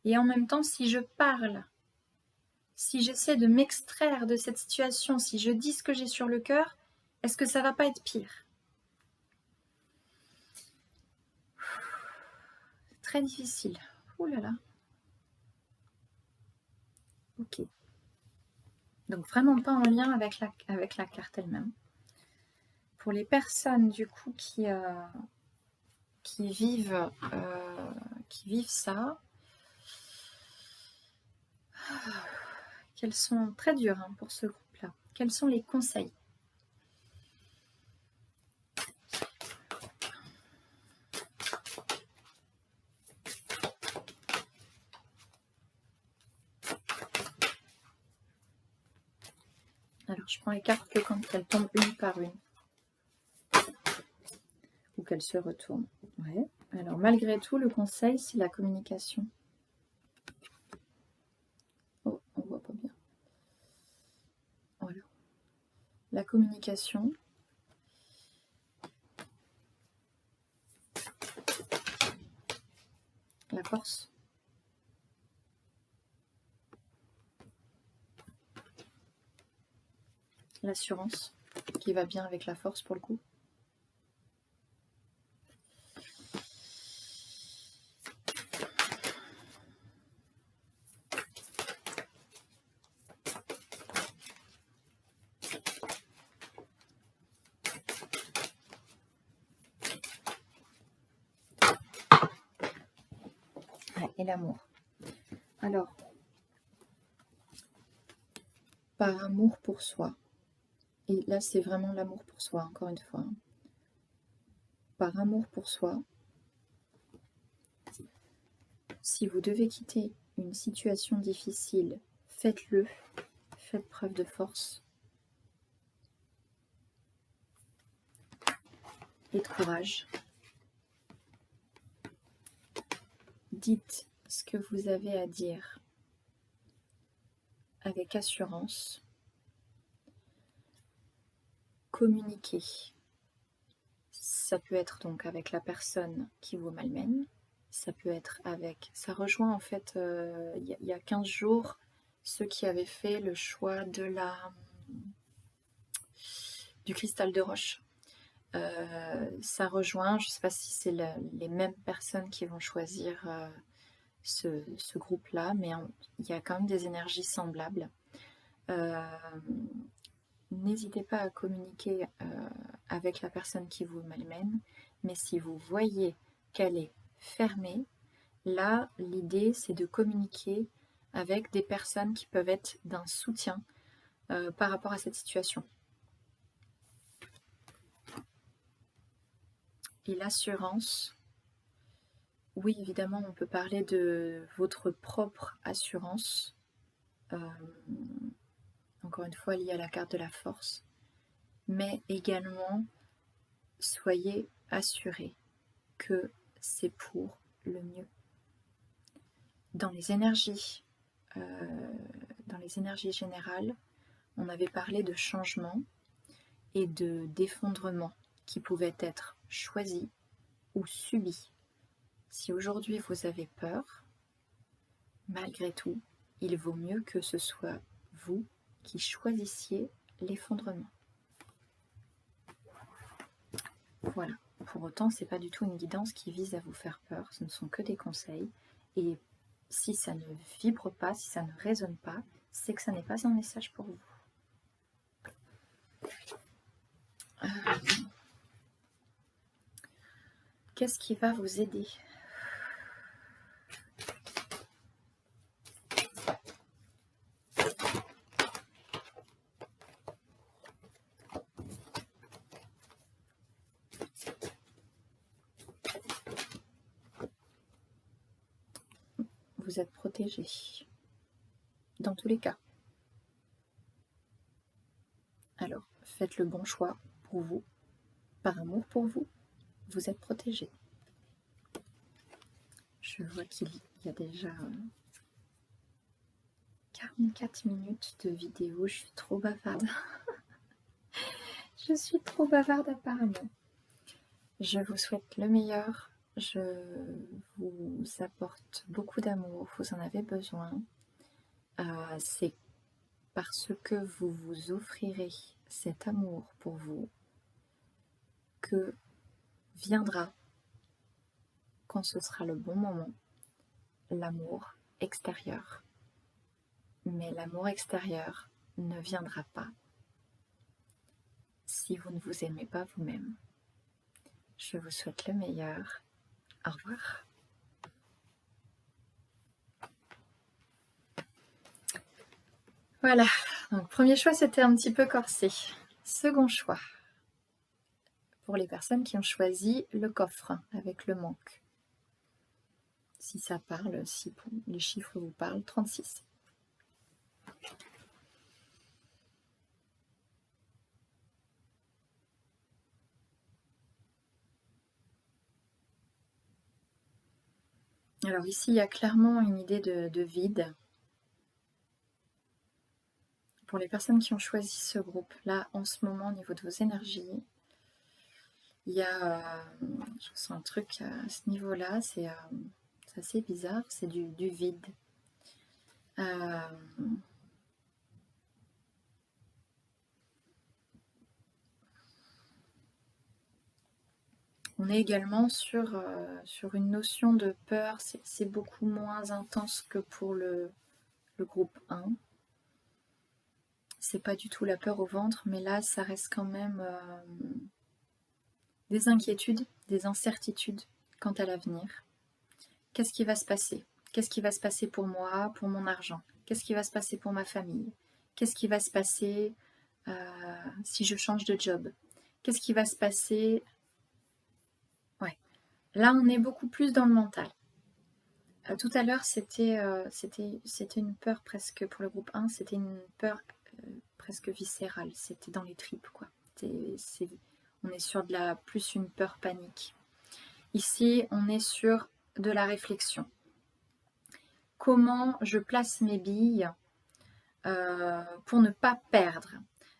S1: et en même temps, si je parle, si j'essaie de m'extraire de cette situation, si je dis ce que j'ai sur le cœur, est-ce que ça va pas être pire? C'est très difficile. Ouh là là. Ok. Donc vraiment pas en lien avec la carte elle-même. Pour les personnes du coup qui vivent ça, Quels sont très durs hein, pour ce groupe-là. Quels sont les conseils? Alors, je prends les cartes que quand elles tombent une par une. Ou qu'elles se retournent. Ouais. Alors, malgré tout, le conseil, c'est la communication. Oh, on voit pas bien. Voilà. La communication. La force. L'assurance, qui va bien avec la force pour le coup. Ouais, et l'amour. Alors, par amour pour soi. Et là, c'est vraiment l'amour pour soi, encore une fois. Par amour pour soi, si vous devez quitter une situation difficile, faites-le. Faites preuve de force et de courage. Dites ce que vous avez à dire avec assurance. Communiquez. Ça peut être donc avec la personne qui vous malmène. Ça peut être avec... Ça rejoint en fait, il y a 15 jours, ceux qui avaient fait le choix du cristal de roche. Ça rejoint, je ne sais pas si c'est les mêmes personnes qui vont choisir ce groupe-là, mais il y a quand même des énergies semblables. N'hésitez pas à communiquer avec la personne qui vous malmène, mais si vous voyez qu'elle est fermée, là, l'idée, c'est de communiquer avec des personnes qui peuvent être d'un soutien par rapport à cette situation. Et l'assurance, oui, évidemment, on peut parler de votre propre assurance, encore une fois liée à la carte de la force, mais également, soyez assurés que c'est pour le mieux. Dans les énergies générales, on avait parlé de changement et d'effondrement qui pouvaient être choisis ou subis. Si aujourd'hui vous avez peur, malgré tout, il vaut mieux que ce soit vous qui choisissiez l'effondrement. Voilà. Pour autant, ce n'est pas du tout une guidance qui vise à vous faire peur, ce ne sont que des conseils. Et si ça ne vibre pas, si ça ne résonne pas, c'est que ça n'est pas un message pour vous. Qu'est-ce qui va vous aider ? Vous êtes protégé. Dans tous les cas. Alors, faites le bon choix pour vous. Par amour pour vous, vous êtes protégé. Je vois qu'il y a déjà 44 minutes de vidéo. Je suis trop bavarde. Je suis trop bavarde apparemment. Je vous souhaite le meilleur. Je vous apporte beaucoup d'amour. Vous en avez besoin. C'est parce que vous vous offrirez cet amour pour vous que viendra, quand ce sera le bon moment, l'amour extérieur. Mais l'amour extérieur ne viendra pas si vous ne vous aimez pas vous-même. Je vous souhaite le meilleur. Au revoir. Voilà, donc premier choix, c'était un petit peu corsé. Second choix, pour les personnes qui ont choisi le coffre avec le manque. Si ça parle, si les chiffres vous parlent, 36. Alors ici, il y a clairement une idée de vide. Pour les personnes qui ont choisi ce groupe, là, en ce moment, au niveau de vos énergies, il y a, je ressens un truc à ce niveau-là, c'est assez bizarre, c'est du vide. On est également sur une notion de peur, c'est beaucoup moins intense que pour le groupe 1. C'est pas du tout la peur au ventre, mais là, ça reste quand même des inquiétudes, des incertitudes quant à l'avenir. Qu'est-ce qui va se passer? Qu'est-ce qui va se passer pour moi, pour mon argent? Qu'est-ce qui va se passer pour ma famille? Qu'est-ce qui va se passer si je change de job? Qu'est-ce qui va se passer? Ouais. Là, on est beaucoup plus dans le mental. Tout à l'heure, c'était une peur presque, pour le groupe 1, c'était une peur presque viscérale. C'était dans les tripes, quoi. On est sur plus une peur panique. Ici, on est sur de la réflexion. Comment je place mes billes pour ne pas perdre.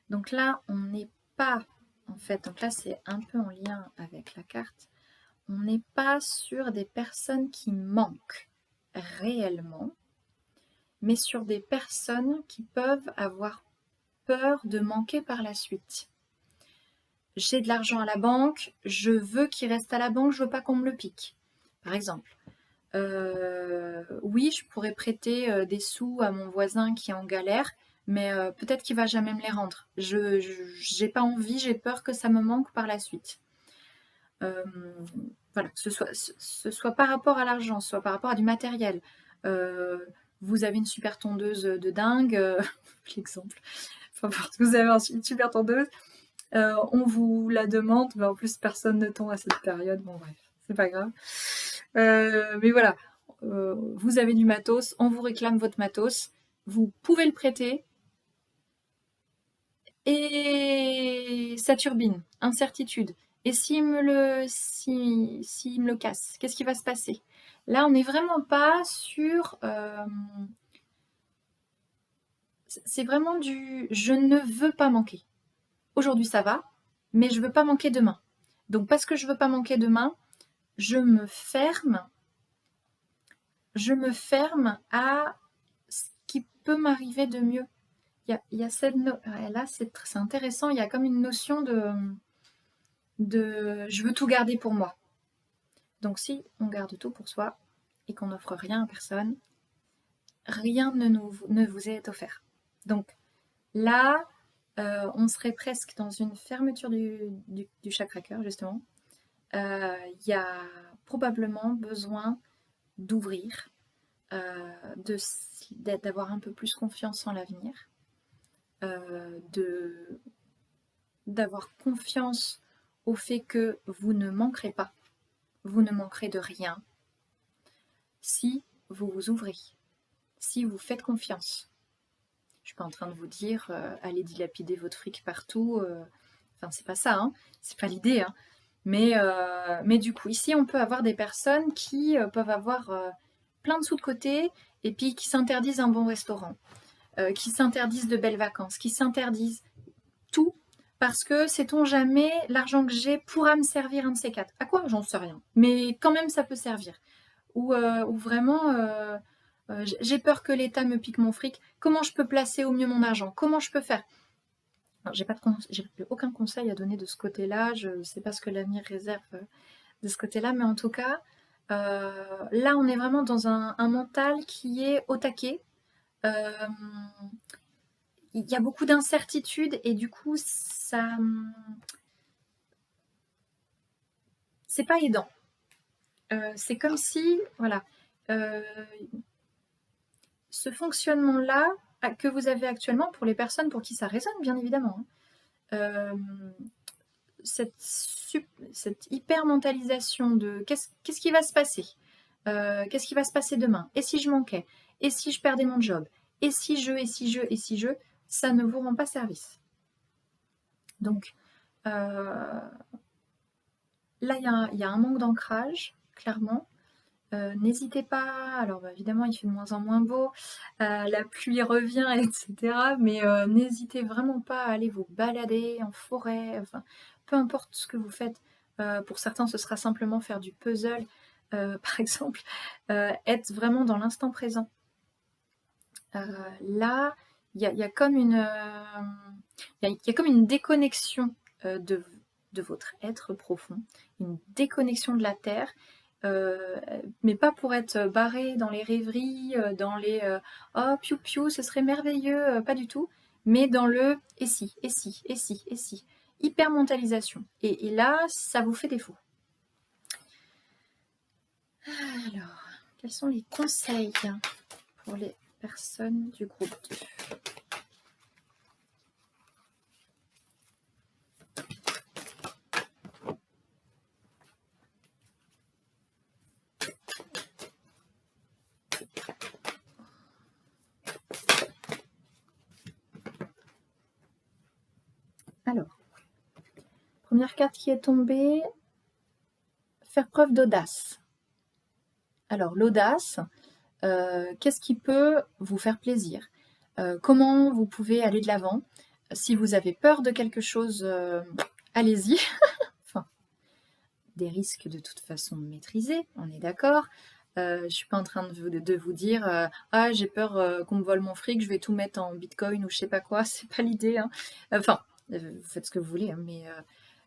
S1: Donc là, on n'est pas, en fait, donc là c'est un peu en lien avec la carte, on n'est pas sur des personnes qui manquent réellement, mais sur des personnes qui peuvent avoir peur de manquer par la suite. J'ai de l'argent à la banque, je veux qu'il reste à la banque, je veux pas qu'on me le pique, par exemple. Oui, je pourrais prêter des sous à mon voisin qui est en galère, mais peut-être qu'il va jamais me les rendre. J'ai pas envie, j'ai peur que ça me manque par la suite. Voilà, que ce soit par rapport à l'argent, soit par rapport à du matériel. Vous avez une super tondeuse de dingue, l'exemple. Enfin, vous avez une super tondeuse, on vous la demande, mais en plus personne ne tond à cette période. Bon bref, c'est pas grave. Mais voilà, vous avez du matos, on vous réclame votre matos, vous pouvez le prêter, et ça turbine, incertitude. Et s'il me le casse, qu'est-ce qui va se passer? Là, on n'est vraiment pas sur... c'est vraiment du je ne veux pas manquer. Aujourd'hui, ça va, mais je veux pas manquer demain. Donc, parce que je veux pas manquer demain, je me ferme à ce qui peut m'arriver de mieux. Il y a cette là, c'est intéressant, il y a comme une notion de je veux tout garder pour moi. Donc si on garde tout pour soi et qu'on n'offre rien à personne, rien ne vous est offert. Donc là, on serait presque dans une fermeture du chakra cœur, justement. Il y a probablement besoin d'ouvrir, d'avoir un peu plus confiance en l'avenir, d'avoir confiance au fait que vous ne manquerez pas, vous ne manquerez de rien si vous vous ouvrez, si vous faites confiance. Je suis pas en train de vous dire allez dilapider votre fric partout, enfin c'est pas ça, hein, c'est pas l'idée, hein. Mais du coup ici on peut avoir des personnes qui peuvent avoir plein de sous de côté et puis qui s'interdisent un bon restaurant, qui s'interdisent de belles vacances, qui s'interdisent tout parce que sait-on jamais l'argent que j'ai pourra me servir un de ces quatre. À quoi? J'en sais rien. Mais quand même ça peut servir. Ou vraiment j'ai peur que l'État me pique mon fric. Comment je peux placer au mieux mon argent? Comment je peux faire? J'ai aucun conseil à donner de ce côté-là. Je ne sais pas ce que l'avenir réserve de ce côté-là, mais en tout cas, là, on est vraiment dans un mental qui est au taquet. Il y a beaucoup d'incertitudes et du coup, ça, c'est pas aidant. C'est comme si, voilà, ce fonctionnement-là que vous avez actuellement, pour les personnes pour qui ça résonne, bien évidemment, hein. Cette hyper-mentalisation de qu'est-ce qui va se passer? Qu'est-ce qui va se passer demain? Et si je manquais? Et si je perdais mon job? Et si je, et si je, et si je, ça ne vous rend pas service. Donc, là, il y a un manque d'ancrage, clairement. N'hésitez pas, alors bah, évidemment il fait de moins en moins beau, la pluie revient, etc. Mais n'hésitez vraiment pas à aller vous balader en forêt, enfin, peu importe ce que vous faites. Pour certains, ce sera simplement faire du puzzle, par exemple, être vraiment dans l'instant présent. Là, il y a comme une déconnexion de votre être profond, une déconnexion de la terre, mais pas pour être barré dans les rêveries, dans les oh piou piou, ce serait merveilleux, pas du tout, mais dans le et si, et si, et si, et si, hyper mentalisation. Et là, ça vous fait défaut. Alors, quels sont les conseils pour les personnes du groupe 2? Alors, première carte qui est tombée, faire preuve d'audace. Alors, l'audace, qu'est-ce qui peut vous faire plaisir? Comment vous pouvez aller de l'avant? Si vous avez peur de quelque chose, allez-y. Enfin, des risques de toute façon maîtrisés, on est d'accord. Je ne suis pas en train de vous dire ah, j'ai peur qu'on me vole mon fric, je vais tout mettre en bitcoin ou je sais pas quoi, c'est pas l'idée. Hein. Enfin, vous faites ce que vous voulez, hein, mais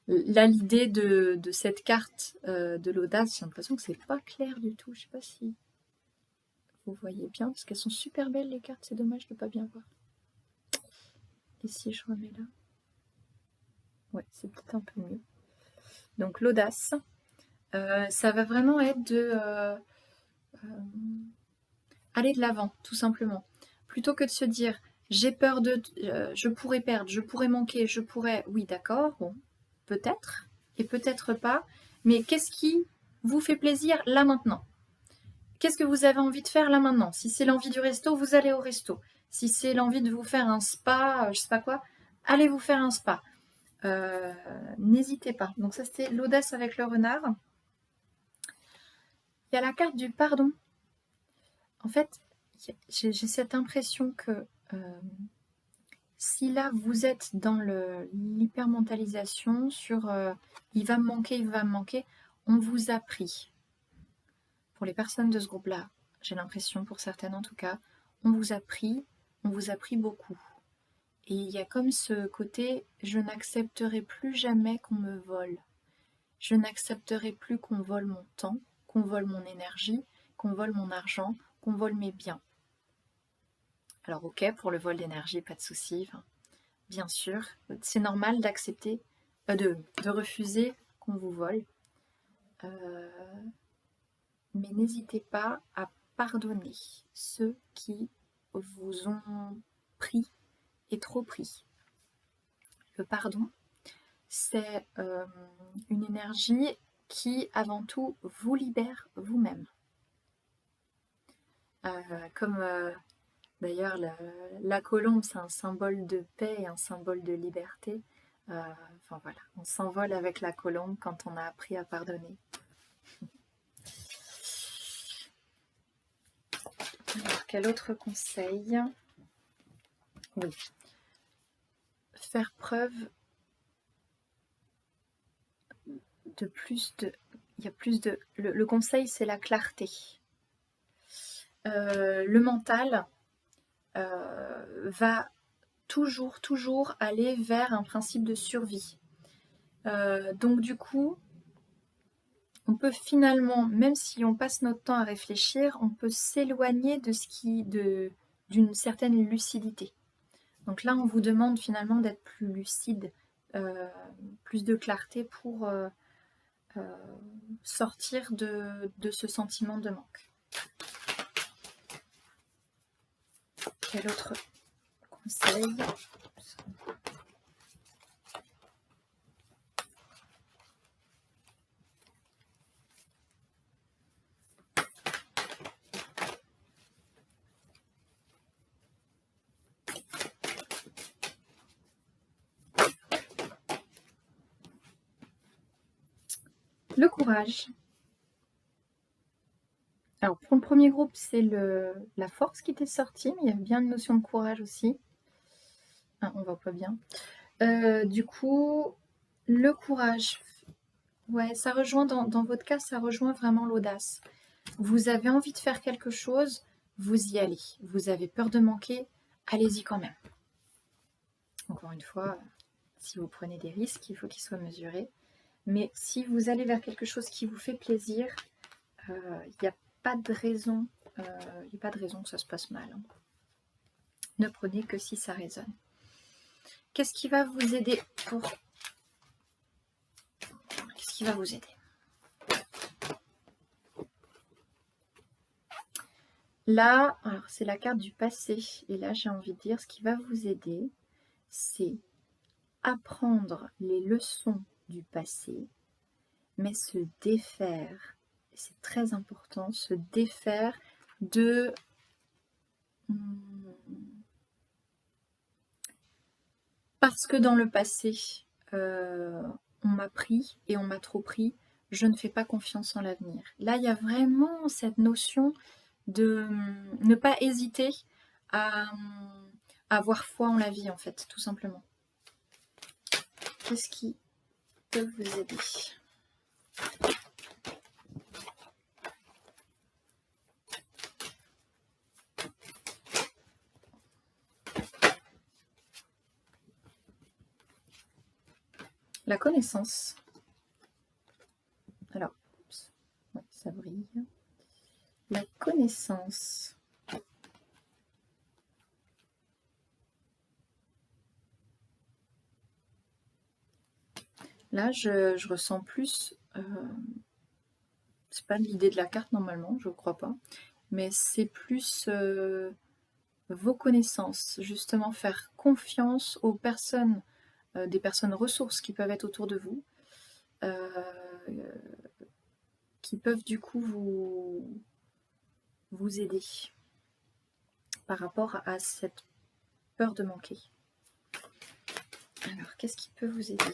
S1: là, l'idée de cette carte de l'audace, j'ai l'impression que c'est pas clair du tout. Je sais pas si vous voyez bien, parce qu'elles sont super belles les cartes, c'est dommage de pas bien voir. Et si je remets là? Ouais, c'est peut-être un peu mieux. Donc l'audace, ça va vraiment être de aller de l'avant, tout simplement. Plutôt que de se dire j'ai peur de, je pourrais perdre, je pourrais manquer, je pourrais, oui d'accord, bon, peut-être, et peut-être pas, mais qu'est-ce qui vous fait plaisir là maintenant? Qu'est-ce que vous avez envie de faire là maintenant? Si c'est l'envie du resto, vous allez au resto. Si c'est l'envie de vous faire un spa, je sais pas quoi, allez vous faire un spa. N'hésitez pas. Donc ça c'était l'audace avec le renard. Il y a la carte du pardon. En fait, j'ai cette impression que si là vous êtes dans l'hypermentalisation sur il va me manquer, on vous a pris. Pour les personnes de ce groupe-là, j'ai l'impression, pour certaines en tout cas, on vous a pris beaucoup. Et il y a comme ce côté, je n'accepterai plus jamais qu'on me vole. Je n'accepterai plus qu'on vole mon temps, qu'on vole mon énergie, qu'on vole mon argent, qu'on vole mes biens. Alors ok, pour le vol d'énergie, pas de souci, enfin, bien sûr, c'est normal d'accepter, de refuser qu'on vous vole. Mais n'hésitez pas à pardonner ceux qui vous ont pris et trop pris. Le pardon, c'est une énergie qui, avant tout, vous libère vous-même. Comme d'ailleurs la colombe, c'est un symbole de paix et un symbole de liberté. Enfin voilà, on s'envole avec la colombe quand on a appris à pardonner. Alors, quel autre conseil? Oui. Faire preuve de plus de... Il y a plus de... Le conseil, c'est la clarté. Le mental va toujours aller vers un principe de survie. Donc du coup, on peut finalement, même si on passe notre temps à réfléchir, on peut s'éloigner d'une certaine lucidité. Donc là, on vous demande finalement d'être plus lucide, plus de clarté pour sortir de ce sentiment de manque. Quelle autre conseil. Le courage. Alors pour le premier groupe, c'est la force qui était sortie, mais il y a bien une notion de courage aussi. Ah, on voit pas bien. Du coup, le courage. Ouais, ça rejoint, dans votre cas, ça rejoint vraiment l'audace. Vous avez envie de faire quelque chose, vous y allez. Vous avez peur de manquer, allez-y quand même. Encore une fois, si vous prenez des risques, il faut qu'ils soient mesurés. Mais si vous allez vers quelque chose qui vous fait plaisir, il n'y a pas de raison, que ça se passe mal. Hein. Ne prenez que si ça résonne. Qu'est-ce qui va vous aider Qu'est-ce qui va vous aider? Là, alors c'est la carte du passé. Et là, j'ai envie de dire, ce qui va vous aider, c'est apprendre les leçons du passé, mais se défaire, c'est très important, se défaire de... Parce que dans le passé, on m'a pris et on m'a trop pris, je ne fais pas confiance en l'avenir. Là, il y a vraiment cette notion de ne pas hésiter à avoir foi en la vie, en fait, tout simplement. Qu'est-ce qui peut vous aider? La connaissance. Alors, ouais, ça brille. La connaissance. Là, je ressens plus... c'est pas l'idée de la carte normalement, je ne crois pas. Mais c'est plus vos connaissances. Justement, faire confiance aux personnes, des personnes ressources qui peuvent être autour de vous. Qui peuvent du coup vous aider par rapport à cette peur de manquer. Alors, qu'est-ce qui peut vous aider?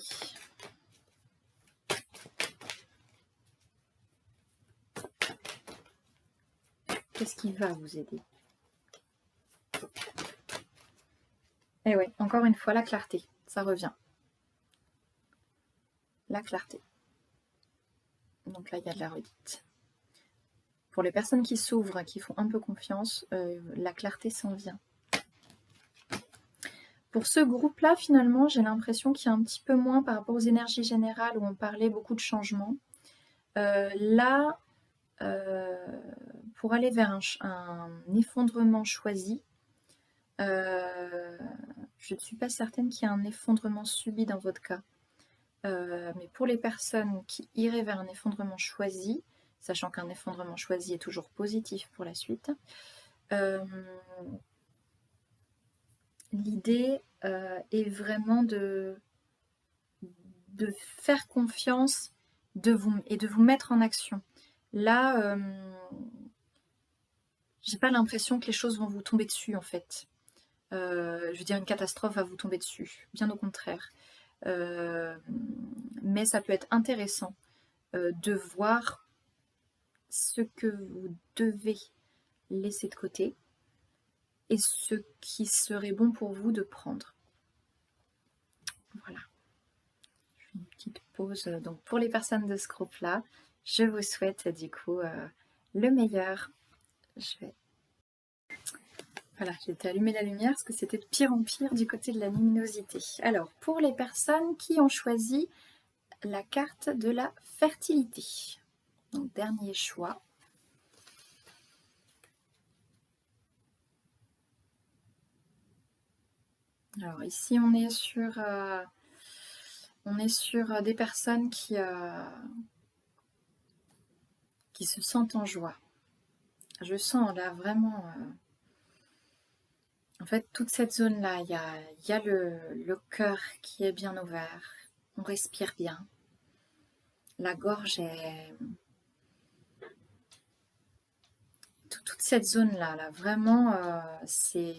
S1: Qu'est-ce qui va vous aider? Eh ouais, encore une fois, la clarté, ça revient. La clarté. Donc là, il y a de la redite. Pour les personnes qui s'ouvrent, qui font un peu confiance, la clarté s'en vient. Pour ce groupe-là, finalement, j'ai l'impression qu'il y a un petit peu moins par rapport aux énergies générales où on parlait beaucoup de changements. Là, pour aller vers un effondrement choisi, je ne suis pas certaine qu'il y ait un effondrement subi dans votre cas. Mais pour les personnes qui iraient vers un effondrement choisi, sachant qu'un effondrement choisi est toujours positif pour la suite, l'idée est vraiment de faire confiance et de vous mettre en action. Là, j'ai pas l'impression que les choses vont vous tomber dessus en fait. Je veux dire, une catastrophe va vous tomber dessus, bien au contraire. Mais ça peut être intéressant de voir ce que vous devez laisser de côté et ce qui serait bon pour vous de prendre. Voilà. Je fais une petite pause. Donc pour les personnes de ce groupe-là, je vous souhaite du coup le meilleur. Voilà, j'ai allumé la lumière parce que c'était de pire en pire du côté de la luminosité. Alors, pour les personnes qui ont choisi la carte de la fertilité. Donc, dernier choix. Alors, ici, on est sur des personnes qui se sentent en joie. Je sens là vraiment En fait, toute cette zone-là, il y a le cœur qui est bien ouvert, on respire bien, la gorge est... Toute cette zone-là, là, vraiment, ça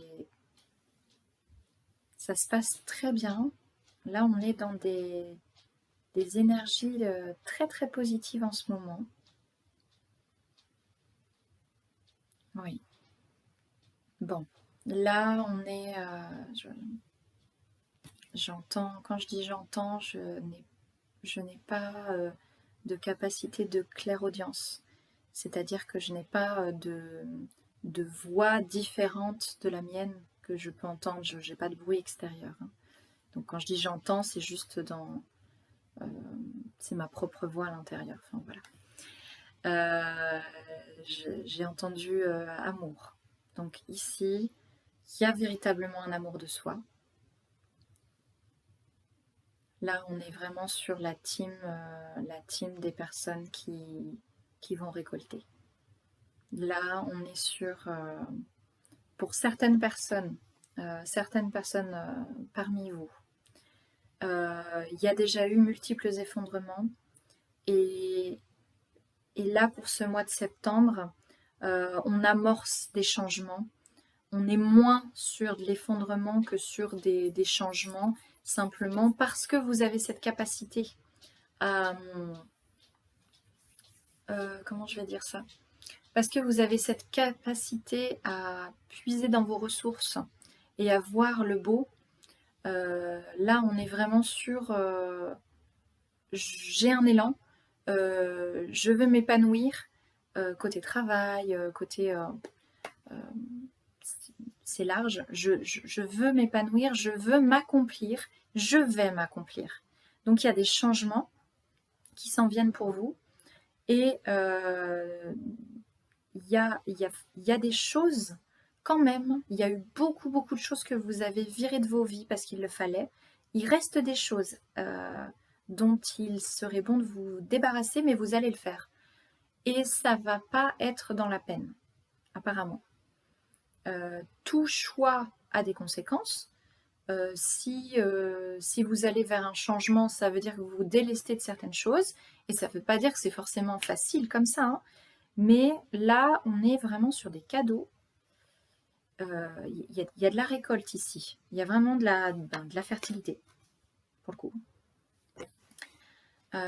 S1: se passe très bien. Là, on est dans des énergies très très positives en ce moment. Oui. Bon, là, on est... j'entends, quand je dis j'entends, je n'ai pas de capacité de clairaudience. C'est-à-dire que je n'ai pas de voix différente de la mienne que je peux entendre. Je n'ai pas de bruit extérieur. Hein. Donc quand je dis j'entends, c'est juste dans... c'est ma propre voix à l'intérieur. Enfin, voilà. J'ai entendu amour. Donc ici, il y a véritablement un amour de soi. Là, on est vraiment sur la team des personnes qui vont récolter. Là, on est sur, pour certaines personnes parmi vous, il y a déjà eu multiples effondrements. Et là, pour ce mois de septembre, on amorce des changements. On est moins sur de l'effondrement que sur des changements, simplement parce que vous avez cette capacité à... comment je vais dire ça? Parce que vous avez cette capacité à puiser dans vos ressources et à voir le beau. Là, on est vraiment sur... j'ai un élan, je veux m'épanouir, côté travail, côté... c'est large, je veux m'épanouir, je veux m'accomplir, je vais m'accomplir. Donc il y a des changements qui s'en viennent pour vous et il y a des choses quand même, il y a eu beaucoup de choses que vous avez virées de vos vies parce qu'il le fallait. Il reste des choses dont il serait bon de vous débarrasser, mais vous allez le faire. Et ça va pas être dans la peine, apparemment. Tout choix a des conséquences. Si vous allez vers un changement, ça veut dire que vous vous délestez de certaines choses. Et ça ne veut pas dire que c'est forcément facile comme ça. Hein. Mais là, on est vraiment sur des cadeaux. Il y a de la récolte ici. Il y a vraiment de la fertilité, pour le coup. Il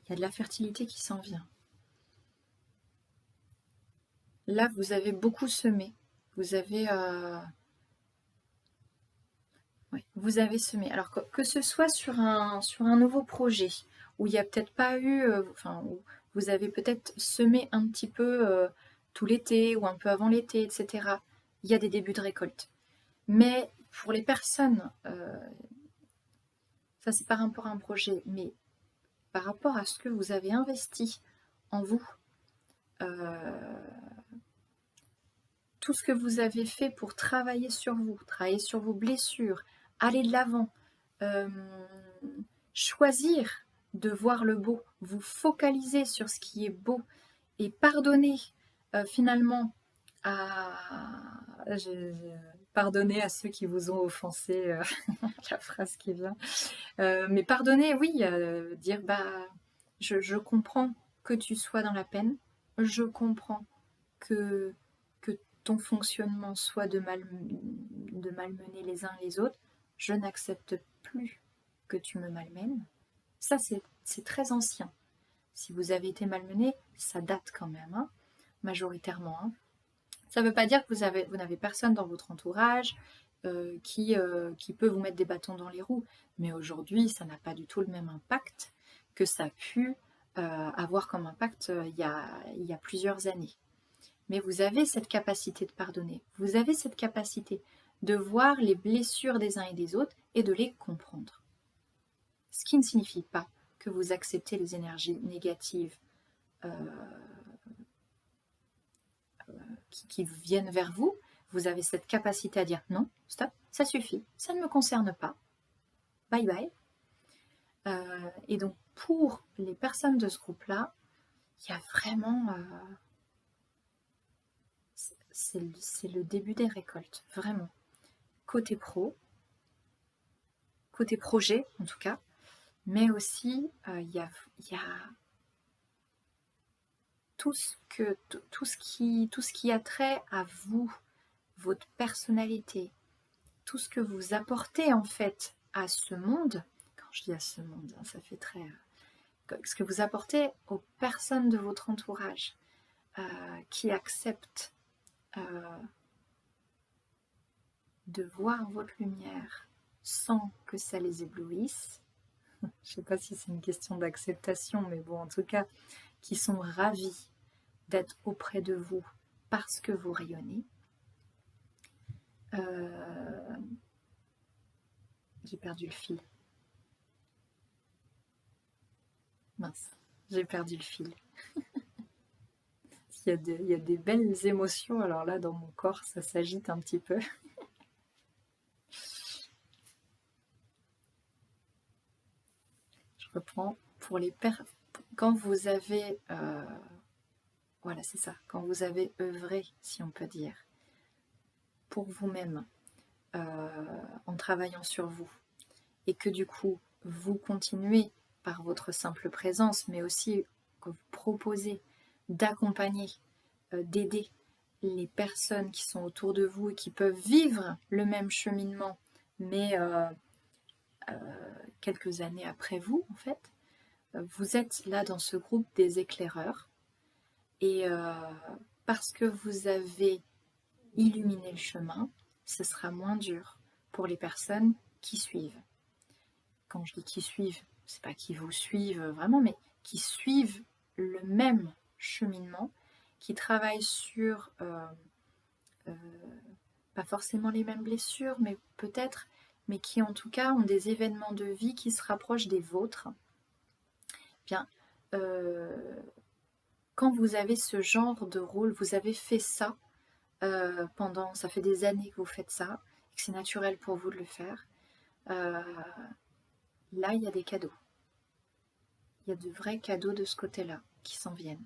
S1: y a de la fertilité qui s'en vient. Là, vous avez beaucoup semé. Vous avez semé. Alors que ce soit sur un nouveau projet, où il n'y a peut-être pas eu, où vous avez peut-être semé un petit peu tout l'été ou un peu avant l'été, etc. Il y a des débuts de récolte. Mais pour les personnes, ça c'est par rapport à un projet, mais par rapport à ce que vous avez investi en vous, tout ce que vous avez fait pour travailler sur vous, travailler sur vos blessures, aller de l'avant, choisir de voir le beau, vous focaliser sur ce qui est beau et pardonner finalement pardonner à ceux qui vous ont offensé, la phrase qui vient. Mais pardonner, oui, dire je comprends que tu sois dans la peine, je comprends que ton fonctionnement soit de malmener les uns les autres, je n'accepte plus que tu me malmènes. Ça, c'est très ancien. Si vous avez été malmené, ça date quand même, hein, majoritairement. Hein. Ça ne veut pas dire que vous n'avez personne dans votre entourage qui peut vous mettre des bâtons dans les roues. Mais aujourd'hui, ça n'a pas du tout le même impact que ça a pu avoir comme impact il y a plusieurs années. Mais vous avez cette capacité de pardonner. Vous avez cette capacité de voir les blessures des uns et des autres et de les comprendre. Ce qui ne signifie pas que vous acceptez les énergies négatives qui viennent vers vous. Vous avez cette capacité à dire non, stop, ça suffit, ça ne me concerne pas. Bye bye. Et donc pour les personnes de ce groupe-là, il y a vraiment... c'est le début des récoltes, vraiment. Côté pro, côté projet en tout cas, mais aussi il y a tout ce qui a trait à vous, votre personnalité, tout ce que vous apportez en fait à ce monde. Quand je dis à ce monde, hein, ça fait très... ce que vous apportez aux personnes de votre entourage qui acceptent de voir votre lumière sans que ça les éblouisse. Je ne sais pas si c'est une question d'acceptation, mais bon, en tout cas, qui sont ravis d'être auprès de vous parce que vous rayonnez. J'ai perdu le fil. Mince, j'ai perdu le fil. Il y a des belles émotions, alors là, dans mon corps, ça s'agite un petit peu. Je reprends. Quand vous avez... voilà, c'est ça. Quand vous avez œuvré, si on peut dire, pour vous-même, en travaillant sur vous, et que du coup, vous continuez par votre simple présence, mais aussi que vous proposez d'accompagner, d'aider les personnes qui sont autour de vous et qui peuvent vivre le même cheminement, mais quelques années après vous, en fait, vous êtes là dans ce groupe des éclaireurs, et parce que vous avez illuminé le chemin, ce sera moins dur pour les personnes qui suivent. Quand je dis qui suivent, c'est pas qui vous suivent vraiment, mais qui suivent le même cheminement, qui travaillent sur pas forcément les mêmes blessures, mais peut-être, mais qui en tout cas ont des événements de vie qui se rapprochent des vôtres. Bien, quand vous avez ce genre de rôle, vous avez fait ça ça fait des années que vous faites ça, et que c'est naturel pour vous de le faire, là il y a des cadeaux. Il y a de vrais cadeaux de ce côté-là qui s'en viennent.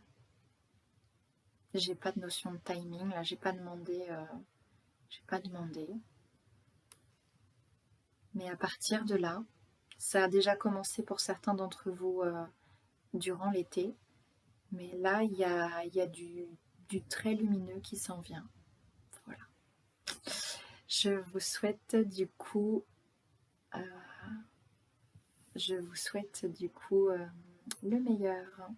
S1: J'ai pas de notion de timing, là j'ai pas demandé. Mais à partir de là, ça a déjà commencé pour certains d'entre vous durant l'été. Mais là, il y a du très lumineux qui s'en vient. Voilà. Je vous souhaite du coup le meilleur.